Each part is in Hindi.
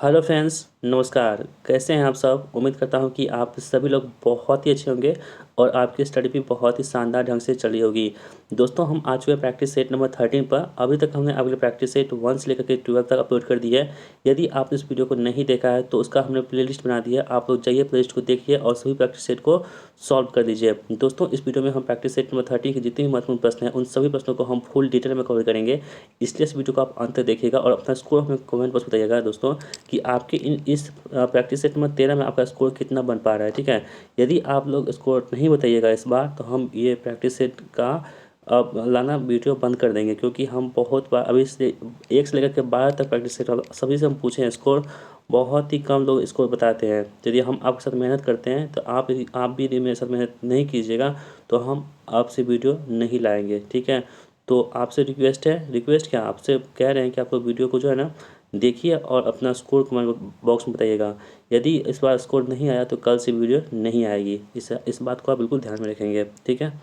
हेलो फ्रेंड्स, नमस्कार। कैसे हैं आप सब? उम्मीद करता हूं कि आप सभी लोग बहुत ही अच्छे होंगे और आपकी स्टडी भी बहुत ही शानदार ढंग से चली होगी। दोस्तों, हम आ चुके हैं प्रैक्टिस सेट नंबर 13 पर। अभी तक हमने अगले प्रैक्टिस सेट 1 से लेकर के 12 तक अपलोड कर दी है। यदि आपने इस वीडियो को नहीं देखा है तो उसका हमने प्लेलिस्ट बना दी है। आप लोग जाइए प्लेलिस्ट को देखिए और सभी प्रैक्टिस सेट को सॉल्व कर दीजिए। दोस्तों, इस वीडियो में हम प्रैक्टिस सेट नंबर 13 के जितने भी महत्वपूर्ण प्रश्न हैं उन सभी प्रश्नों को हम फुल डिटेल में कवर करेंगे। इसलिए इस वीडियो को आप अंत तक देखिएगा और अपना स्कोर हमें कमेंट बॉक्स बताइएगा दोस्तों कि आपके इस प्रैक्टिस सेट नंबर 13 में आपका स्कोर कितना बन पा रहा है। ठीक है, यदि आप लोग स्कोर नहीं बताइएगा इस बार तो हम ये प्रैक्टिस सेट का अब लाना वीडियो बंद कर देंगे, क्योंकि हम बहुत बार अभी से 1 से लेकर के 12 तक प्रैक्टिस सेट सभी से हम पूछे हैं स्कोर, बहुत ही कम लोग स्कोर बताते हैं। यदि हम आपके साथ मेहनत करते हैं तो आप भी यदि मेरे साथ मेहनत नहीं कीजिएगा तो हम आपसे वीडियो नहीं लाएंगे। ठीक है, तो आपसे रिक्वेस्ट क्या आपसे कह रहे हैं कि आप लोग वीडियो को जो है ना देखिए और अपना स्कोर कमेंट बॉक्स में बताइएगा। यदि इस बार स्कोर नहीं आया तो कल से वीडियो नहीं आएगी। इस बात को आप बिल्कुल ध्यान में रखेंगे। ठीक है,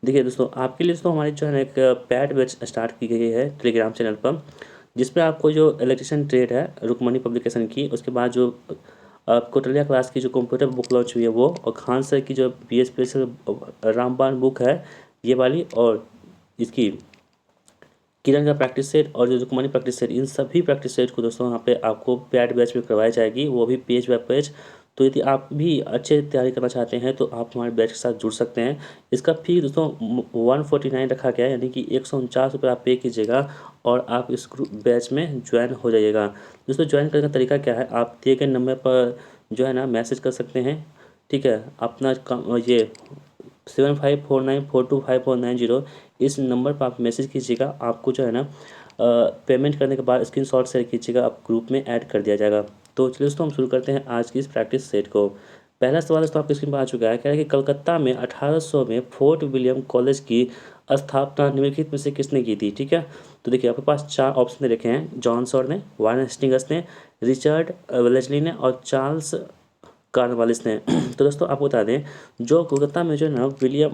देखिए दोस्तों, आपके लिए दोस्तों हमारी जो है ना एक पैड बैच स्टार्ट की गई है टेलीग्राम चैनल पर, जिसमें आपको जो इलेक्ट्रिशियन ट्रेड है रुकमणी पब्लिकेशन की, उसके बाद जो कोटलिया क्लास की जो कंप्यूटर बुक लॉन्च हुई है वो, और खान सर की जो BS रामबाण बुक है ये वाली, और इसकी किरण का प्रैक्टिस सेट और जो रुकमणी प्रैक्टिस सेट, इन सभी प्रैक्टिस सेट को दोस्तों यहाँ पे आपको पैड बैच में करवाई जाएगी, वो भी पेज बाय पेज। तो यदि आप भी अच्छे तैयारी करना चाहते हैं तो आप हमारे बैच के साथ जुड़ सकते हैं। इसका फी दोस्तों 149 रखा गया है, यानी कि 149 रुपये आप पे कीजिएगा और आप इस ग्रुप बैच में ज्वाइन हो जाइएगा। दोस्तों, ज्वाइन करने का तरीका क्या है, आप दिए गए नंबर पर जो है ना मैसेज कर सकते हैं। ठीक है, अपना ये 7549425490 इस नंबर पर आप मैसेज कीजिएगा। आपको जो है ना पेमेंट करने के बाद स्क्रीनशॉट शेयर कीजिएगा, आप ग्रुप में ऐड कर दिया जाएगा। तो चलिए दोस्तों, हम शुरू करते हैं आज की इस प्रैक्टिस सेट को। पहला सवाल दोस्तों आपकी स्क्रीन पर आ चुका है, कह रहा है कि कलकत्ता में 1800 में फोर्ट विलियम कॉलेज की स्थापना निम्नलिखित में से किसने की थी। ठीक है, तो देखिए आपके पास 4 ऑप्शन दे रखे हैं, जॉन सॉर ने, वारन हेस्टिंग्स ने, रिचर्ड वेलेस्ली ने और चार्ल्स कॉर्नवालिस ने। तो दोस्तों आपको बता दें, जो कोलकाता में जो है ना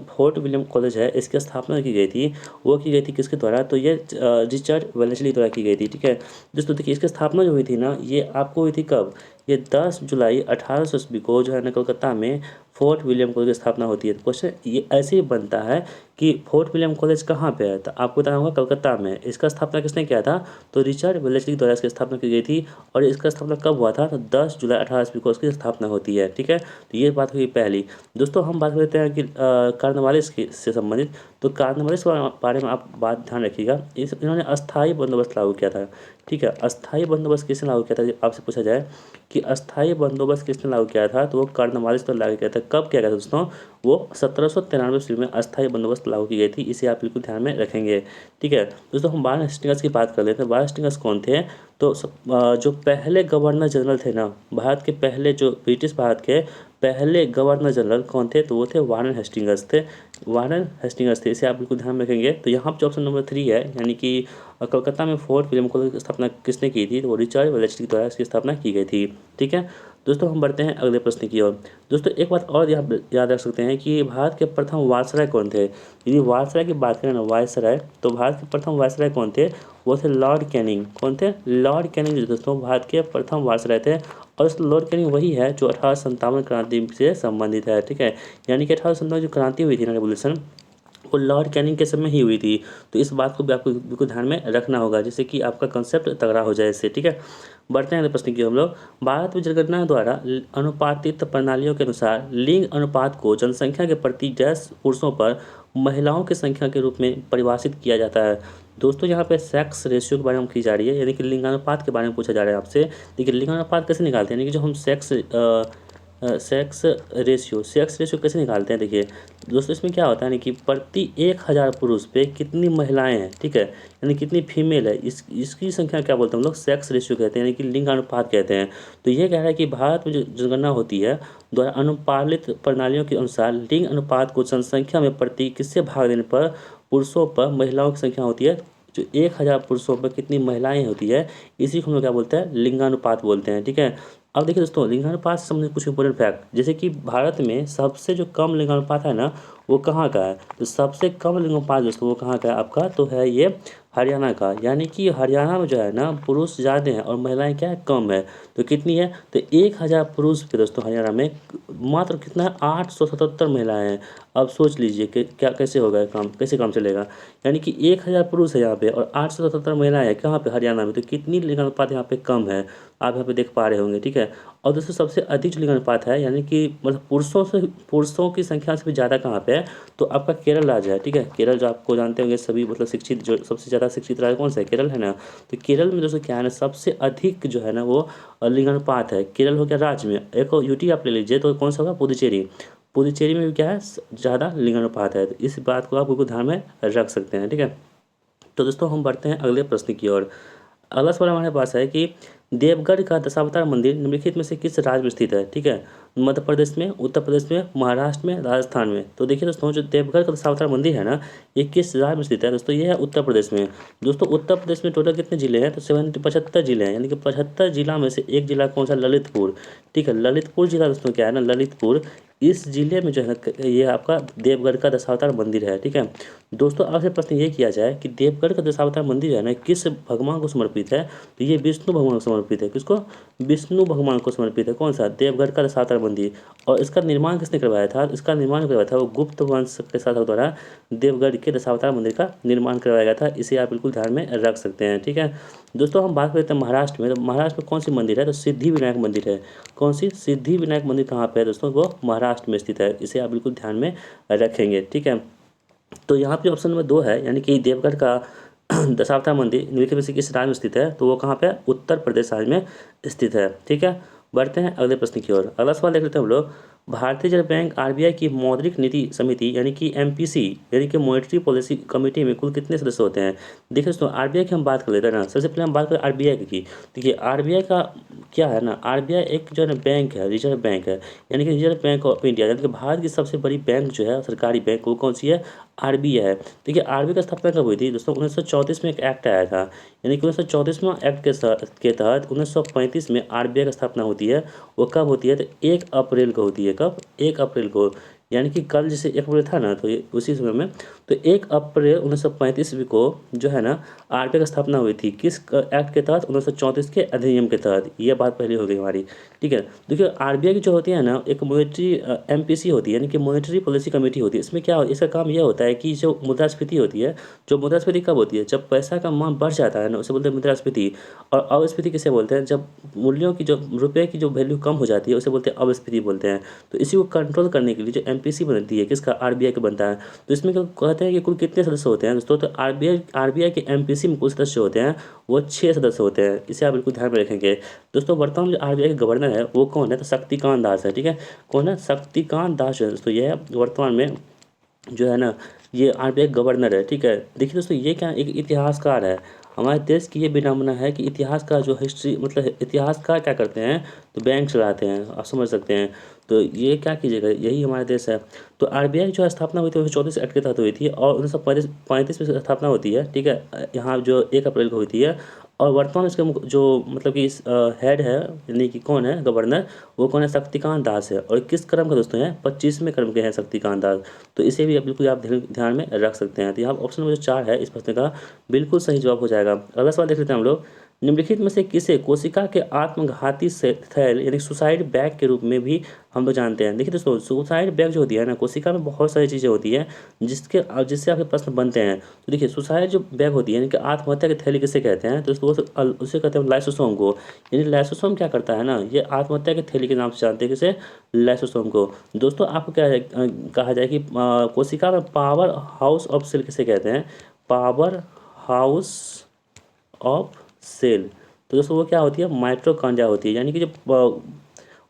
फोर्ट विलियम कॉलेज है, इसकी स्थापना की गई थी, वो की गई थी किसके द्वारा, तो ये रिचर्ड वेलेस्ली द्वारा की गई थी। ठीक है दोस्तों, देखिए इसकी स्थापना जो हुई थी ना, ये आपको हुई थी कब, ये 10 जुलाई 1800 ईस्वी को जो है ना कोलकाता में फोर्ट विलियम कॉलेज की स्थापना होती है। तो क्वेश्चन ये ऐसे ही बनता है कि फोर्ट विलियम कॉलेज कहाँ पे है, तो आपको बताना होगा कलकत्ता में। इसका स्थापना किसने किया था, तो रिचर्ड वेलेस्ली द्वारा इसकी स्थापना की गई थी। और इसका स्थापना कब हुआ था, तो 10 जुलाई 1800 ईस्वी को इसकी स्थापना होती है। ठीक है, तो ये बात हुई पहली। दोस्तों हम बात करते हैं कि कार्नवालिस से संबंधित। तो कार्नवालिस के बारे में आप बात ध्यान रखिएगा, इन्होंने अस्थायी बंदोबस्त लागू किया था। ठीक है, अस्थायी बंदोबस्त किसने लागू किया था, आपसे पूछा जाए कि अस्थायी बंदोबस्त किसने लागू किया था, तो वो कार्नवालिस पर लागू किया था। कब किया गया था दोस्तों, वो 1793 ईस्वी में अस्थायी बंदोबस्त लागू की गई थी। इसे आप बिल्कुल ध्यान में रखेंगे। ठीक है दोस्तों, हम वारन हेस्टिंग्स की बात कर लेते हैं। वारन हेस्टिंग्स कौन थे, तो जो पहले गवर्नर जनरल थे ना भारत के, पहले जो ब्रिटिश भारत के पहले गवर्नर जनरल कौन थे, तो वो थे वारन हेस्टिंग्स थे। वारन हेस्टिंग्स थे, इसे आप बिल्कुल ध्यान में रखेंगे। तो यहाँ पर जो ऑप्शन नंबर 3 है, यानी कि कलकत्ता में फोर्ट विलियम कॉलेज की स्थापना किसने की थी, तो वो रिचर्ड वेलेस्ली द्वारा इसकी स्थापना की गई थी। ठीक है दोस्तों, हम बढ़ते हैं अगले प्रश्न की ओर। दोस्तों एक बात और याद रख सकते हैं कि भारत के प्रथम वायसराय कौन थे। यदि वायसराय की बात करें ना, वायसराय, तो भारत के प्रथम वायसराय कौन थे, वो थे लॉर्ड कैनिंग। कौन थे, लॉर्ड कैनिंग जो दोस्तों भारत के प्रथम वायसराय थे। और इस लॉर्ड कैनिंग वही है जो 1857 क्रांति से संबंधित है। ठीक है, यानी कि 1857 जो क्रांति हुई थी ना, रेवोल्यूशन, वो लॉर्ड कैनिंग के समय ही हुई थी। तो इस बात को भी आपको बिल्कुल ध्यान में रखना होगा, जिससे कि आपका कंसेप्ट तगड़ा हो जाए इससे। ठीक है, बढ़ते हैं अगले प्रश्न की हम लोग। भारत में जनगणना द्वारा अनुपातित प्रणालियों के अनुसार लिंग अनुपात को जनसंख्या के प्रति डैश पुरुषों पर महिलाओं की संख्या के रूप में परिभाषित किया जाता है। दोस्तों यहाँ पे सेक्स रेशियो के बारे में की जा रही है, यानी कि लिंगानुपात के बारे में पूछा जा रहा है आपसे। देखिए लिंगानुपात कैसे निकालते हैं, यानी कि जो हम सेक्स रेशियो कैसे निकालते हैं। देखिए दोस्तों, इसमें क्या होता है ना कि प्रति 1000 पुरुष पे कितनी महिलाएं हैं, ठीक है, यानी कितनी फीमेल है, इसकी संख्या क्या बोलते हैं हम लोग, सेक्स रेशियो कहते हैं, यानी कि लिंग अनुपात कहते हैं। तो ये कह रहा है कि भारत में जो जनगणना होती है द्वारा अनुपालित प्रणालियों के अनुसार लिंग अनुपात को जनसंख्या में प्रति किससे भाग देने पर पुरुषों पर महिलाओं की संख्या होती है, जो 1000 पुरुषों पर कितनी महिलाएं होती है, इसी को हम लोग क्या बोलते हैं, लिंगानुपात बोलते हैं। ठीक है, अब देखिए दोस्तों, लिंगानुपात से संबंधित कुछ इंपॉर्टेंट फैक्ट, जैसे कि भारत में सबसे जो कम लिंगानुपात है ना, वो कहाँ का है? तो सबसे कम लिंगानुपात दोस्तों वो कहाँ का है आपका? तो है ये हरियाणा का। यानी कि हरियाणा में जो है ना पुरुष ज़्यादा हैं और महिलाएं क्या है? कम है। तो कितनी है? तो 1000 पुरुष पे दोस्तों हरियाणा में मात्र कितना है? 877 महिलाएं हैं। अब सोच लीजिए कि क्या कैसे होगा ये काम, कैसे काम चलेगा? यानी कि 1000 पुरुष है यहाँ पे और 877 महिलाएं हैं कहाँ पे? हरियाणा में। तो कितनी लिंगानुपात यहाँ पे कम है, आप यहाँ पे देख पा रहे होंगे, ठीक है। और दोस्तों सबसे अधिक जो लिंगानुपात है, यानी कि मतलब पुरुषों की संख्या से भी ज़्यादा कहाँ पे है? तो आपका केरल राज्य है, ठीक है। केरल जो आपको जानते होंगे सभी, मतलब शिक्षित, जो सबसे ज़्यादा शिक्षित राज्य कौन सा है? केरल है ना। तो केरल में दोस्तों क्या है ना, सबसे अधिक जो है ना वो लिंगानुपात है। केरल हो गया राज्य में। एक और यूटी आप ले लीजिए तो कौन सा होगा? पुदुचेरी। पुदुचेरी में भी क्या है? ज़्यादा लिंगानुपात है। तो इस बात को आप बिल्कुल ध्यान में रख सकते हैं, ठीक है। तो दोस्तों हम बढ़ते हैं अगले प्रश्न की ओर। अगला सवाल हमारे पास है कि देवगढ़ का दशावतार मंदिर निम्नलिखित में से किस राज्य में स्थित है? ठीक है। मध्य प्रदेश में, उत्तर प्रदेश में, महाराष्ट्र में, राजस्थान में। तो देखिए दोस्तों, जो देवगढ़ का दशावतार मंदिर है ना, ये किस राज्य में स्थित है? दोस्तों ये है उत्तर प्रदेश में। दोस्तों उत्तर प्रदेश में टोटल कितने जिले हैं? तो 75 जिले हैं। यानी कि 75 जिला में से एक जिला कौन सा? ललितपुर, ठीक है। ललितपुर जिला दोस्तों क्या है ना, ललितपुर, इस जिले में जो है ना ये आपका देवगढ़ का दशावतार मंदिर है, ठीक है। दोस्तों आपसे प्रश्न ये किया जाए कि देवगढ़ का दशावतार मंदिर जो है ना किस भगवान को समर्पित है? तो ये विष्णु भगवान को समर्पित है। किसको? विष्णु भगवान को समर्पित है। कौन सा? देवगढ़ का दशावतार मंदिर। और इसका निर्माण किसने करवाया था? इसका निर्माण करवाया था वो गुप्त वंश के शासक द्वारा देवगढ़ के दशावतार मंदिर का निर्माण करवाया गया था। इसे आप बिल्कुल ध्यान में रख सकते हैं, ठीक है। दोस्तों हम बात करते हैं महाराष्ट्र में। तो महाराष्ट्र में कौन सी मंदिर है? तो सिद्धि विनायक मंदिर है। कौन सी? सिद्धि विनायक मंदिर कहाँ पे है दोस्तों? वो महाराष्ट्र में स्थित है। इसे आप बिल्कुल ध्यान में रखेंगे, ठीक है। तो यहाँ पे ऑप्शन नंबर 2 है, यानी कि देवगढ़ का दशावतार मंदिर निम्नलिखित में से किस राज्य में स्थित है? तो वो कहाँ पे है? उत्तर प्रदेश राज्य में स्थित है, ठीक है। बढ़ते हैं अगले प्रश्न की ओर। अगला सवाल देख लेते हैं हम लोग। भारतीय रिजर्व बैंक आरबीआई की मौद्रिक नीति समिति यानी कि एमपीसी यानी कि मॉनेटरी पॉलिसी कमेटी में कुल कितने सदस्य होते हैं? देखिए दोस्तों, आरबीआई की हम बात कर लेते हैं ना। सबसे पहले हम बात करें आरबीआई की। देखिए आरबीआई का क्या है ना, आरबीआई एक जो है ना बैंक है, रिजर्व बैंक है। यानी कि रिजर्व बैंक ऑफ इंडिया, यानी कि भारत की सबसे बड़ी बैंक जो है, सरकारी बैंक, वो कौन सी है? आरबीआई है। देखिए आरबीआई की स्थापना कब हुई थी दोस्तों? 1934 में एक एक्ट आया था। यानी कि 1934 में एक्ट के तहत 1935 में आरबीआई की स्थापना होती है। वो कब होती है? तो 1 अप्रैल को होती है। कब? 1 अप्रैल को। यानी कि कल जैसे 1 अप्रैल था ना, तो ये उसी समय में, तो 1 अप्रैल 1935 ईस्वी को जो है ना आरबीआई की स्थापना हुई थी। किस एक्ट के तहत? 1934 के अधिनियम के तहत। ये बात पहले हो गई हमारी, ठीक है। देखिए आरबीआई की जो होती है ना, एक मॉनेटरी एमपीसी होती है, यानी कि मॉनेटरी पॉलिसी कमेटी होती है। इसमें क्या इसका काम यह होता है कि जो मुद्रास्फीति होती है, जो मुद्रास्फीति कब होती है? जब पैसा का मान बढ़ जाता है ना, उसे बोलते हैं मुद्रास्फीति। और अपस्फीति किसे बोलते हैं? जब मूल्यों की, जो रुपये की जो वैल्यू कम हो जाती है, उसे बोलते हैं अपस्फीति बोलते हैं। तो इसी को कंट्रोल करने के लिए जो एमपीसी बनती है, किसका? आरबीआई का बनता है। तो इसमें क्या कहते हैं कि कुल कितने सदस्य होते हैं दोस्तों? तो आरबीआई के एमपीसी में कुल सदस्य होते हैं वो 6 सदस्य होते हैं। इसे आप बिल्कुल ध्यान में रखेंगे। दोस्तों वर्तमान जो आरबीआई के गवर्नर है वो कौन है? तो शक्तिकांत दास है, ठीक है। कौन है? शक्तिकांत दास है दोस्तों, ये वर्तमान में जो है ना ये आरबीआई गवर्नर है, ठीक है। देखिए दोस्तों ये क्या, एक इतिहासकार है। हमारे देश की ये विडंबना है कि इतिहास का जो हिस्ट्री, मतलब इतिहासकार क्या करते हैं? तो बैंक चलाते हैं, आप समझ सकते हैं। तो ये क्या कीजिएगा, यही हमारा देश है। तो आरबीआई जो स्थापना हुई थी 1934 एक्ट के तहत हुई थी और 1935 में स्थापना होती है, ठीक है। यहाँ जो 1 अप्रैल को हुई है। और वर्तमान इसके जो मतलब कि हेड है, यानी कि कौन है गवर्नर, वो कौन है? शक्तिकांत दास है। और किस क्रम के दोस्तों हैं? 25वें क्रम के हैं शक्तिकांत दास। तो इसे भी बिल्कुल आप ध्यान में रख सकते हैं। तो यहाँ ऑप्शन नंबर जो 4 है इस प्रश्न का बिल्कुल सही जवाब हो जाएगा। अगला सवाल देख लेते हैं हम लोग। निम्नलिखित में से किसे कोशिका के आत्मघाती थैल यानी सुसाइड बैग के रूप में भी हम लोग जानते हैं? देखिए दोस्तों, सुसाइड बैग जो होती है ना, कोशिका में बहुत सारी चीज़ें होती हैं जिससे आपके प्रश्न बनते हैं। तो देखिए सुसाइड जो बैग होती है, यानी कि आत्महत्या की थैली किसे कहते हैं? तो उसे कहते हैं लाइसोसोम को। यानी लाइसोसोम क्या करता है ना, ये आत्महत्या की थैली के नाम से जानते हैं किसे? लाइसोसोम को। दोस्तों आपको क्या कहा जाए कि कोशिका में पावर हाउस ऑफ सेल किसे कहते हैं? Power house of cell. तो दोस्तों वो क्या होती है? माइटोकॉन्ड्रिया होती है। यानी कि जो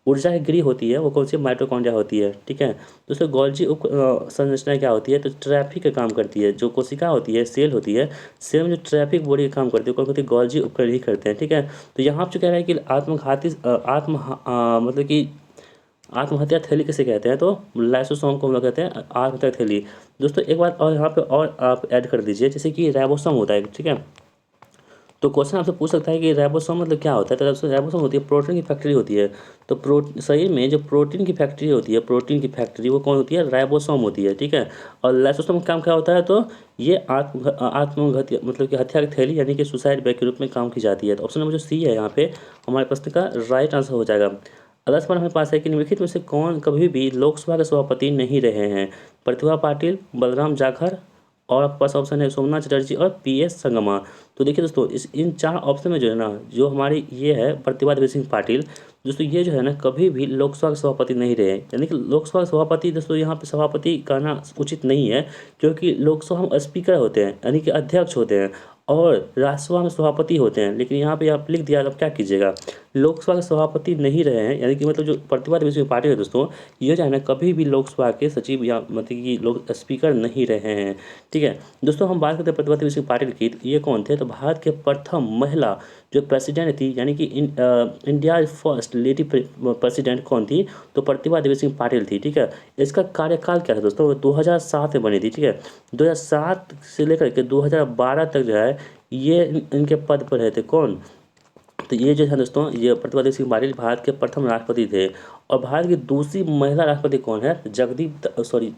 ऊर्जा की गिरी होती है वो कौन सी? माइटोकॉन्ड्रिया होती है, ठीक है। दोस्तों गोल्जी उप संरचना क्या होती है? तो ट्रैफिक का काम करती है। जो कोशिका होती है, सेल होती है, सेल में जो ट्रैफिक बॉडी का काम करती है कौन होती है? गोल्जी उपकरण ही करते हैं, ठीक है। तो यहाँ पर जो कह रहा है कि आत्मघाती मतलब कि आत्महत्या थैली किसे कहते हैं? तो लाइसोसोम को हम लोग कहते हैं आत्महत्या थैली। दोस्तों एक बात और यहाँ पे और आप ऐड कर दीजिए, जैसे कि राइबोसोम होता है, ठीक है। तो क्वेश्चन आपसे पूछ सकता है कि राइबोसोम मतलब क्या होता है। तो राइबोसोम होती है प्रोटीन की फैक्ट्री होती है। तो शरीर में जो प्रोटीन की फैक्ट्री होती है, प्रोटीन की फैक्ट्री वो कौन होती है, राइबोसोम होती है। ठीक है। और लाइसोसोम का काम क्या होता है, तो ये आत्मघाती मतलब कि हत्या की थैली यानी कि सुसाइड बैग के रूप में काम की जाती है। तो ऑप्शन नंबर जो सी है यहाँ पे हमारे प्रश्न का राइट आंसर हो जाएगा। अगला सवाल हमारे पास है कि निम्नलिखित में से कौन कभी भी लोकसभा के सभापति नहीं रहे हैं। प्रतिभा पाटिल, बलराम जाखड़, और आपके पास ऑप्शन है सोमनाथ चटर्जी और पीएस संगमा। तो देखिए दोस्तों, इस इन चार ऑप्शन में जो है ना, जो हमारी ये है प्रतिभा देवी सिंह पाटिल, दोस्तों ये जो है ना कभी भी लोकसभा के सभापति नहीं रहे। यानी कि लोकसभा के सभापति, दोस्तों यहाँ पे सभापति कहना उचित नहीं है, क्योंकि लोकसभा में स्पीकर होते हैं यानी कि अध्यक्ष होते हैं, और राज्यसभा में सभापति होते हैं। लेकिन यहाँ पे आप लिख दिया, अब क्या कीजिएगा, लोकसभा के सभापति नहीं रहे हैं। यानी कि मतलब जो प्रतिभा देवी सिंह पाटिल है दोस्तों, ये जो है ना कभी भी लोकसभा के सचिव या मतलब कि लोक स्पीकर नहीं रहे हैं। ठीक है दोस्तों, हम बात करते हैं प्रतिभा देवी सिंह पाटिल की। तो ये कौन थे, तो भारत के प्रथम महिला जो प्रेसिडेंट थी, यानी कि इंडिया फर्स्ट लेडी प्रेसिडेंट कौन थी, तो प्रतिभा देवी सिंह पाटिल थी। ठीक है। इसका कार्यकाल क्या था दोस्तों, 2007 में बनी थी। ठीक है। 2007 से लेकर के 2012 तक जो है ये इनके पद पर रहे थे। कौन, तो ये जो है दोस्तों, ये प्रतिभा देवी सिंह पाटिल भारत के प्रथम राष्ट्रपति थे। और भारत की दूसरी महिला राष्ट्रपति कौन है, सॉरी,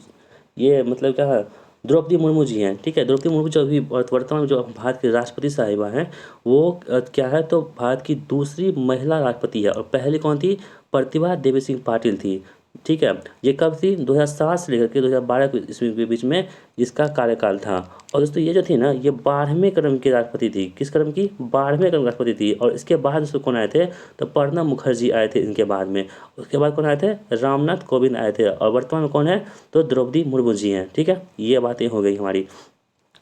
ये मतलब क्या है, द्रौपदी मुर्मू जी हैं। ठीक है। द्रौपदी मुर्मू जो अभी वर्तमान में जो भारत की राष्ट्रपति साहिबा हैं, वो क्या है, तो भारत की दूसरी महिला राष्ट्रपति है। और पहली कौन थी, प्रतिभा देवी सिंह पाटिल थी। ठीक है। ये कब थी, 2007 से लेकर के 2012 के ईस्वी के बीच में इसका कार्यकाल था। और दोस्तों ये जो थी ना, ये 12वें क्रम की राष्ट्रपति थी। किस क्रम की, 12वें क्रम की राष्ट्रपति थी। और इसके बाद दोस्तों कौन आए थे, तो प्रणब मुखर्जी आए थे इनके बाद में। उसके बाद कौन आए थे, रामनाथ कोविंद आए थे। और वर्तमान में कौन है, तो द्रौपदी मुर्मू जी हैं। ठीक है, ये बातें हो गई हमारी।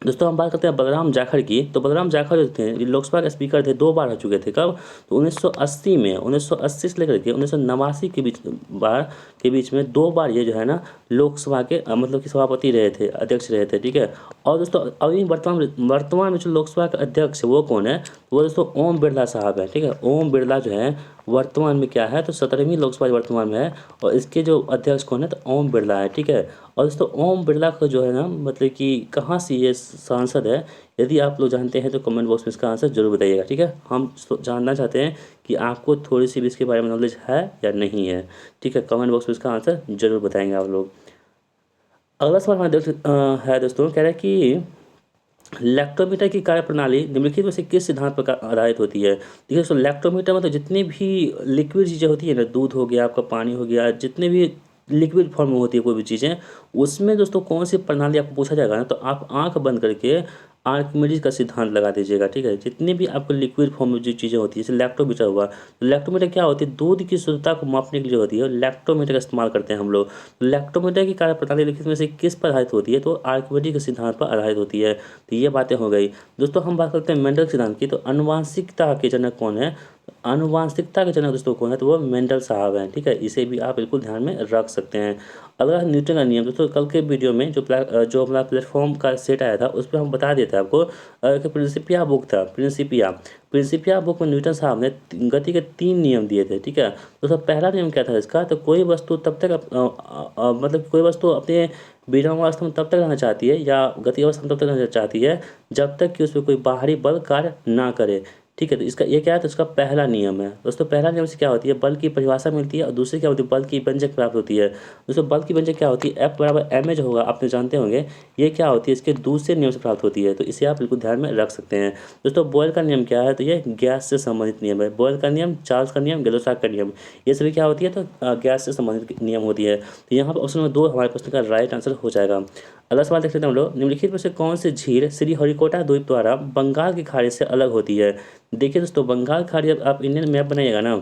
दोस्तों हम बात करते हैं बलराम जाखड़ की। तो बलराम जाखड़ जो थे, ये लोकसभा के स्पीकर थे, 2 बार हो चुके थे। कब, तो 1980 में, 1980 से लेकर के 1989 के बीच में 2 बार ये जो है ना लोकसभा के मतलब कि सभापति रहे थे, अध्यक्ष रहे थे। ठीक है। और दोस्तों अभी वर्तमान में जो लोकसभा के अध्यक्ष है वो कौन है, वो दोस्तों ओम बिरला साहब है। ठीक है। ओम बिरला जो है वर्तमान में क्या है, तो 17वीं लोकसभा वर्तमान में है। और इसके जो अध्यक्ष कौन है, तो ओम बिरला है। ठीक है। और दोस्तों ओम बिरला को जो है ना, मतलब कि कहाँ से ये सांसद है, यदि आप लोग जानते हैं तो कमेंट बॉक्स में इसका आंसर जरूर बताइएगा। ठीक है। हम जानना चाहते हैं कि आपको थोड़ी सी भी इसके बारे में नॉलेज है या नहीं है। ठीक है, कमेंट बॉक्स में इसका आंसर जरूर बताएंगे आप लोग। अगला सवाल हमारे है दोस्तों, कह रहा है कि लैक्टोमीटर की कार्यप्रणाली निम्नलिखित में से किस सिद्धांत पर आधारित होती है। देखिए दोस्तों, लैक्टोमीटर मतलब जितनी भी लिक्विड चीज़ें होती है ना, दूध हो गया, आपका पानी हो गया, जितने भी लिक्विड फॉर्म में होती है कोई भी चीज़ें, उसमें दोस्तों कौन सी प्रणाली आपको पूछा जाएगा ना, तो आप आंख बंद करके आर्किमिडीज का सिद्धांत लगा दीजिएगा। ठीक है। जितनी भी आपको लिक्विड फॉर्म में जो चीज़ें होती है, जैसे लैक्टोमीटर हुआ, तो लैक्टोमीटर क्या होती है, दूध की शुद्धता को मापने के लिए होती है, और लैक्टोमीटर का इस्तेमाल करते हैं हम लोग। लैक्टोमीटर की कार्यप्रणाली लिखित में से किस पर आधारित होती है, तो आर्किमिडीज के सिद्धांत पर आधारित होती है। तो ये बातें हो गई। दोस्तों हम बात करते हैं मेंडल सिद्धांत की। तो अनुवांशिकता के जनक कौन है, आनुवांशिकता के जनक दोस्तों कौन है, तो वो मेंडल साहब हैं। ठीक है, इसे भी आप बिल्कुल ध्यान में रख सकते हैं। अगला है न्यूटन का नियम। दोस्तों कल के वीडियो में जो हमारा प्लेटफॉर्म का सेट आया था, उस पर हम बता देते हैं आपको कि प्रिंसिपिया बुक था, प्रिंसिपिया बुक में न्यूटन साहब ने गति के 3 नियम दिए थे। ठीक है। दोस्तों पहला नियम क्या था इसका, तो कोई वस्तु तब तक मतलब कोई वस्तु अपने विरामावस्था में तब तक रहना चाहती है, या गति अवस्था में तब तक रहना चाहती है, जब तक कि उसमें कोई बाहरी बल कार्य ना करे। ठीक है। तो इसका ये क्या है, तो इसका पहला नियम है। दोस्तों पहला नियम से क्या होती है, बल की परिभाषा मिलती है, और दूसरी क्या होती है, बल की व्यंजक प्राप्त होती है। दोस्तों बल की व्यंजक क्या होती है, F बराबर ma जो होगा, आपने जानते होंगे, ये क्या होती है, इसके दूसरे नियम से प्राप्त होती है। तो इसे आप बिल्कुल ध्यान में रख सकते हैं। दोस्तों बॉयल का नियम क्या है, तो ये गैस से संबंधित नियम है। बॉयल का नियम, चार्ल्स का नियम, गैलोसाक का नियम, ये सभी क्या होती है, तो गैस से संबंधित नियम होती है। तो यहाँ पर ऑप्शन नंबर 2 हमारे प्रश्न का राइट आंसर हो जाएगा। अगला सवाल देख लेते हैं हम लोग, निम्नलिखित में से कौन सी झील श्रीहरिकोटा द्वीप द्वारा बंगाल की खाड़ी से अलग होती है। देखिए दोस्तों, बंगाल खाड़ी आप इंडियन मैप बनाइएगा ना,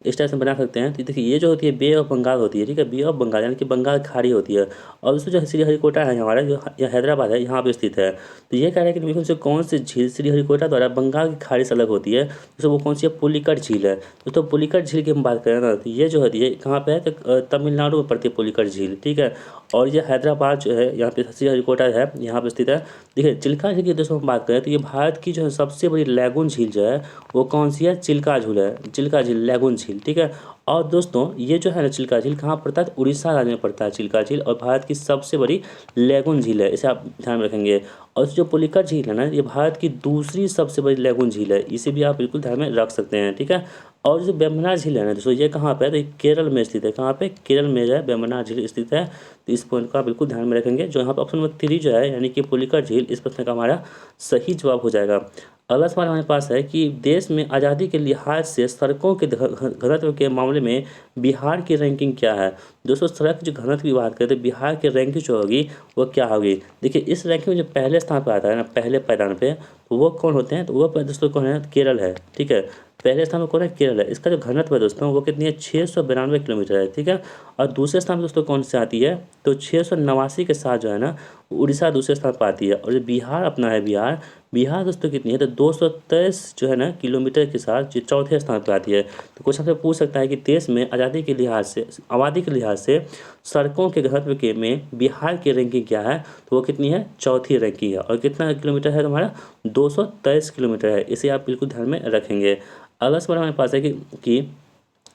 इस टाइप से बना सकते हैं। तो देखिए ये जो होती है बे ऑफ बंगाल होती है। ठीक है, बे ऑफ बंगाल यानी कि बंगाल खाड़ी होती है। और दोस्तों जो श्रीहरिकोटा है हमारा, जो हैदराबाद है, यहाँ पे स्थित है। तो ये कह रहा है कि निम्नलिखित में से कौन सी झील श्रीहरिकोटा द्वारा बंगाल की खाड़ी से अलग होती है, दोस्तों वो कौन सी है, पुलिकट झील है। दोस्तों पुलिकट झील की हम बात करें ना, तो ये जो होती है कहाँ पे है, तो तमिलनाडु में पड़ती है पुलिकट झील। ठीक है। और ये हैदराबाद जो है, यहाँ पे श्रीहरिकोटा है, यहाँ पे स्थित है। देखिए चिल्का झील की दोस्तों हम बात करें, तो ये भारत की जो है सबसे बड़ी लैगून झील जो है, वो कौन सी है, चिल्का झील है, चिल्का झील, लैगून झील। ठीक है। और दोस्तों ये जो है ना चिल्का झील कहाँ पड़ता है, तो उड़ीसा राज्य में पड़ता है चिल्का झील, और भारत की सबसे बड़ी लैगून झील है, इसे आप ध्यान में रखेंगे। और जो पुलिका झील है ना, ये भारत की दूसरी सबसे बड़ी लैगून झील है, इसे भी आप बिल्कुल ध्यान में रख सकते हैं, ठीक है। और जो वेम्बनाड झील है ना दोस्तों, ये कहाँ पे है, तो ये केरल में स्थित है। कहाँ पे, केरल में जो है वेम्बनाड झील स्थित है। तो इस पॉइंट को आप बिल्कुल ध्यान में रखेंगे। जो यहाँ पे ऑप्शन नंबर 3 जो है यानी कि पुलिका झील, इस प्रश्न का हमारा सही जवाब हो जाएगा। अगला सवाल हमारे पास है कि देश में आज़ादी के लिहाज से सड़कों के घनत्व के मामले में बिहार की रैंकिंग क्या है। दोस्तों सड़क जो घनत्व की बात करें तो बिहार की रैंकिंग जो होगी वो क्या होगी। देखिए इस रैंकिंग में जो पहले स्थान पर आता है ना, पहले पायदान पे, तो वो कौन होते हैं, तो वो दोस्तों कौन है, केरल है, ठीक है। पहले स्थान पर कौन है, केरल है। इसका जो घनत्व है दोस्तों वो कितनी है, 692 किलोमीटर है, ठीक है। और दूसरे स्थान पर दोस्तों कौन से आती है, तो 689 के साथ जो है ना उड़ीसा दूसरे स्थान पर आती है। और जो बिहार अपना है, बिहार बिहार दोस्तों कितनी है, तो 223 जो है ना किलोमीटर के साथ ये चौथे स्थान पर आती है। तो कुछ आपसे पूछ सकता है कि देश में आज़ादी के लिहाज से, आबादी के लिहाज से सड़कों के घनत्व के में बिहार की रैंकिंग क्या है, तो वो कितनी है, चौथी रैंकिंग है। और कितना किलोमीटर है तुम्हारा, 223 किलोमीटर है। इसे आप बिल्कुल ध्यान में रखेंगे। अगला सवाल हमारे पास है कि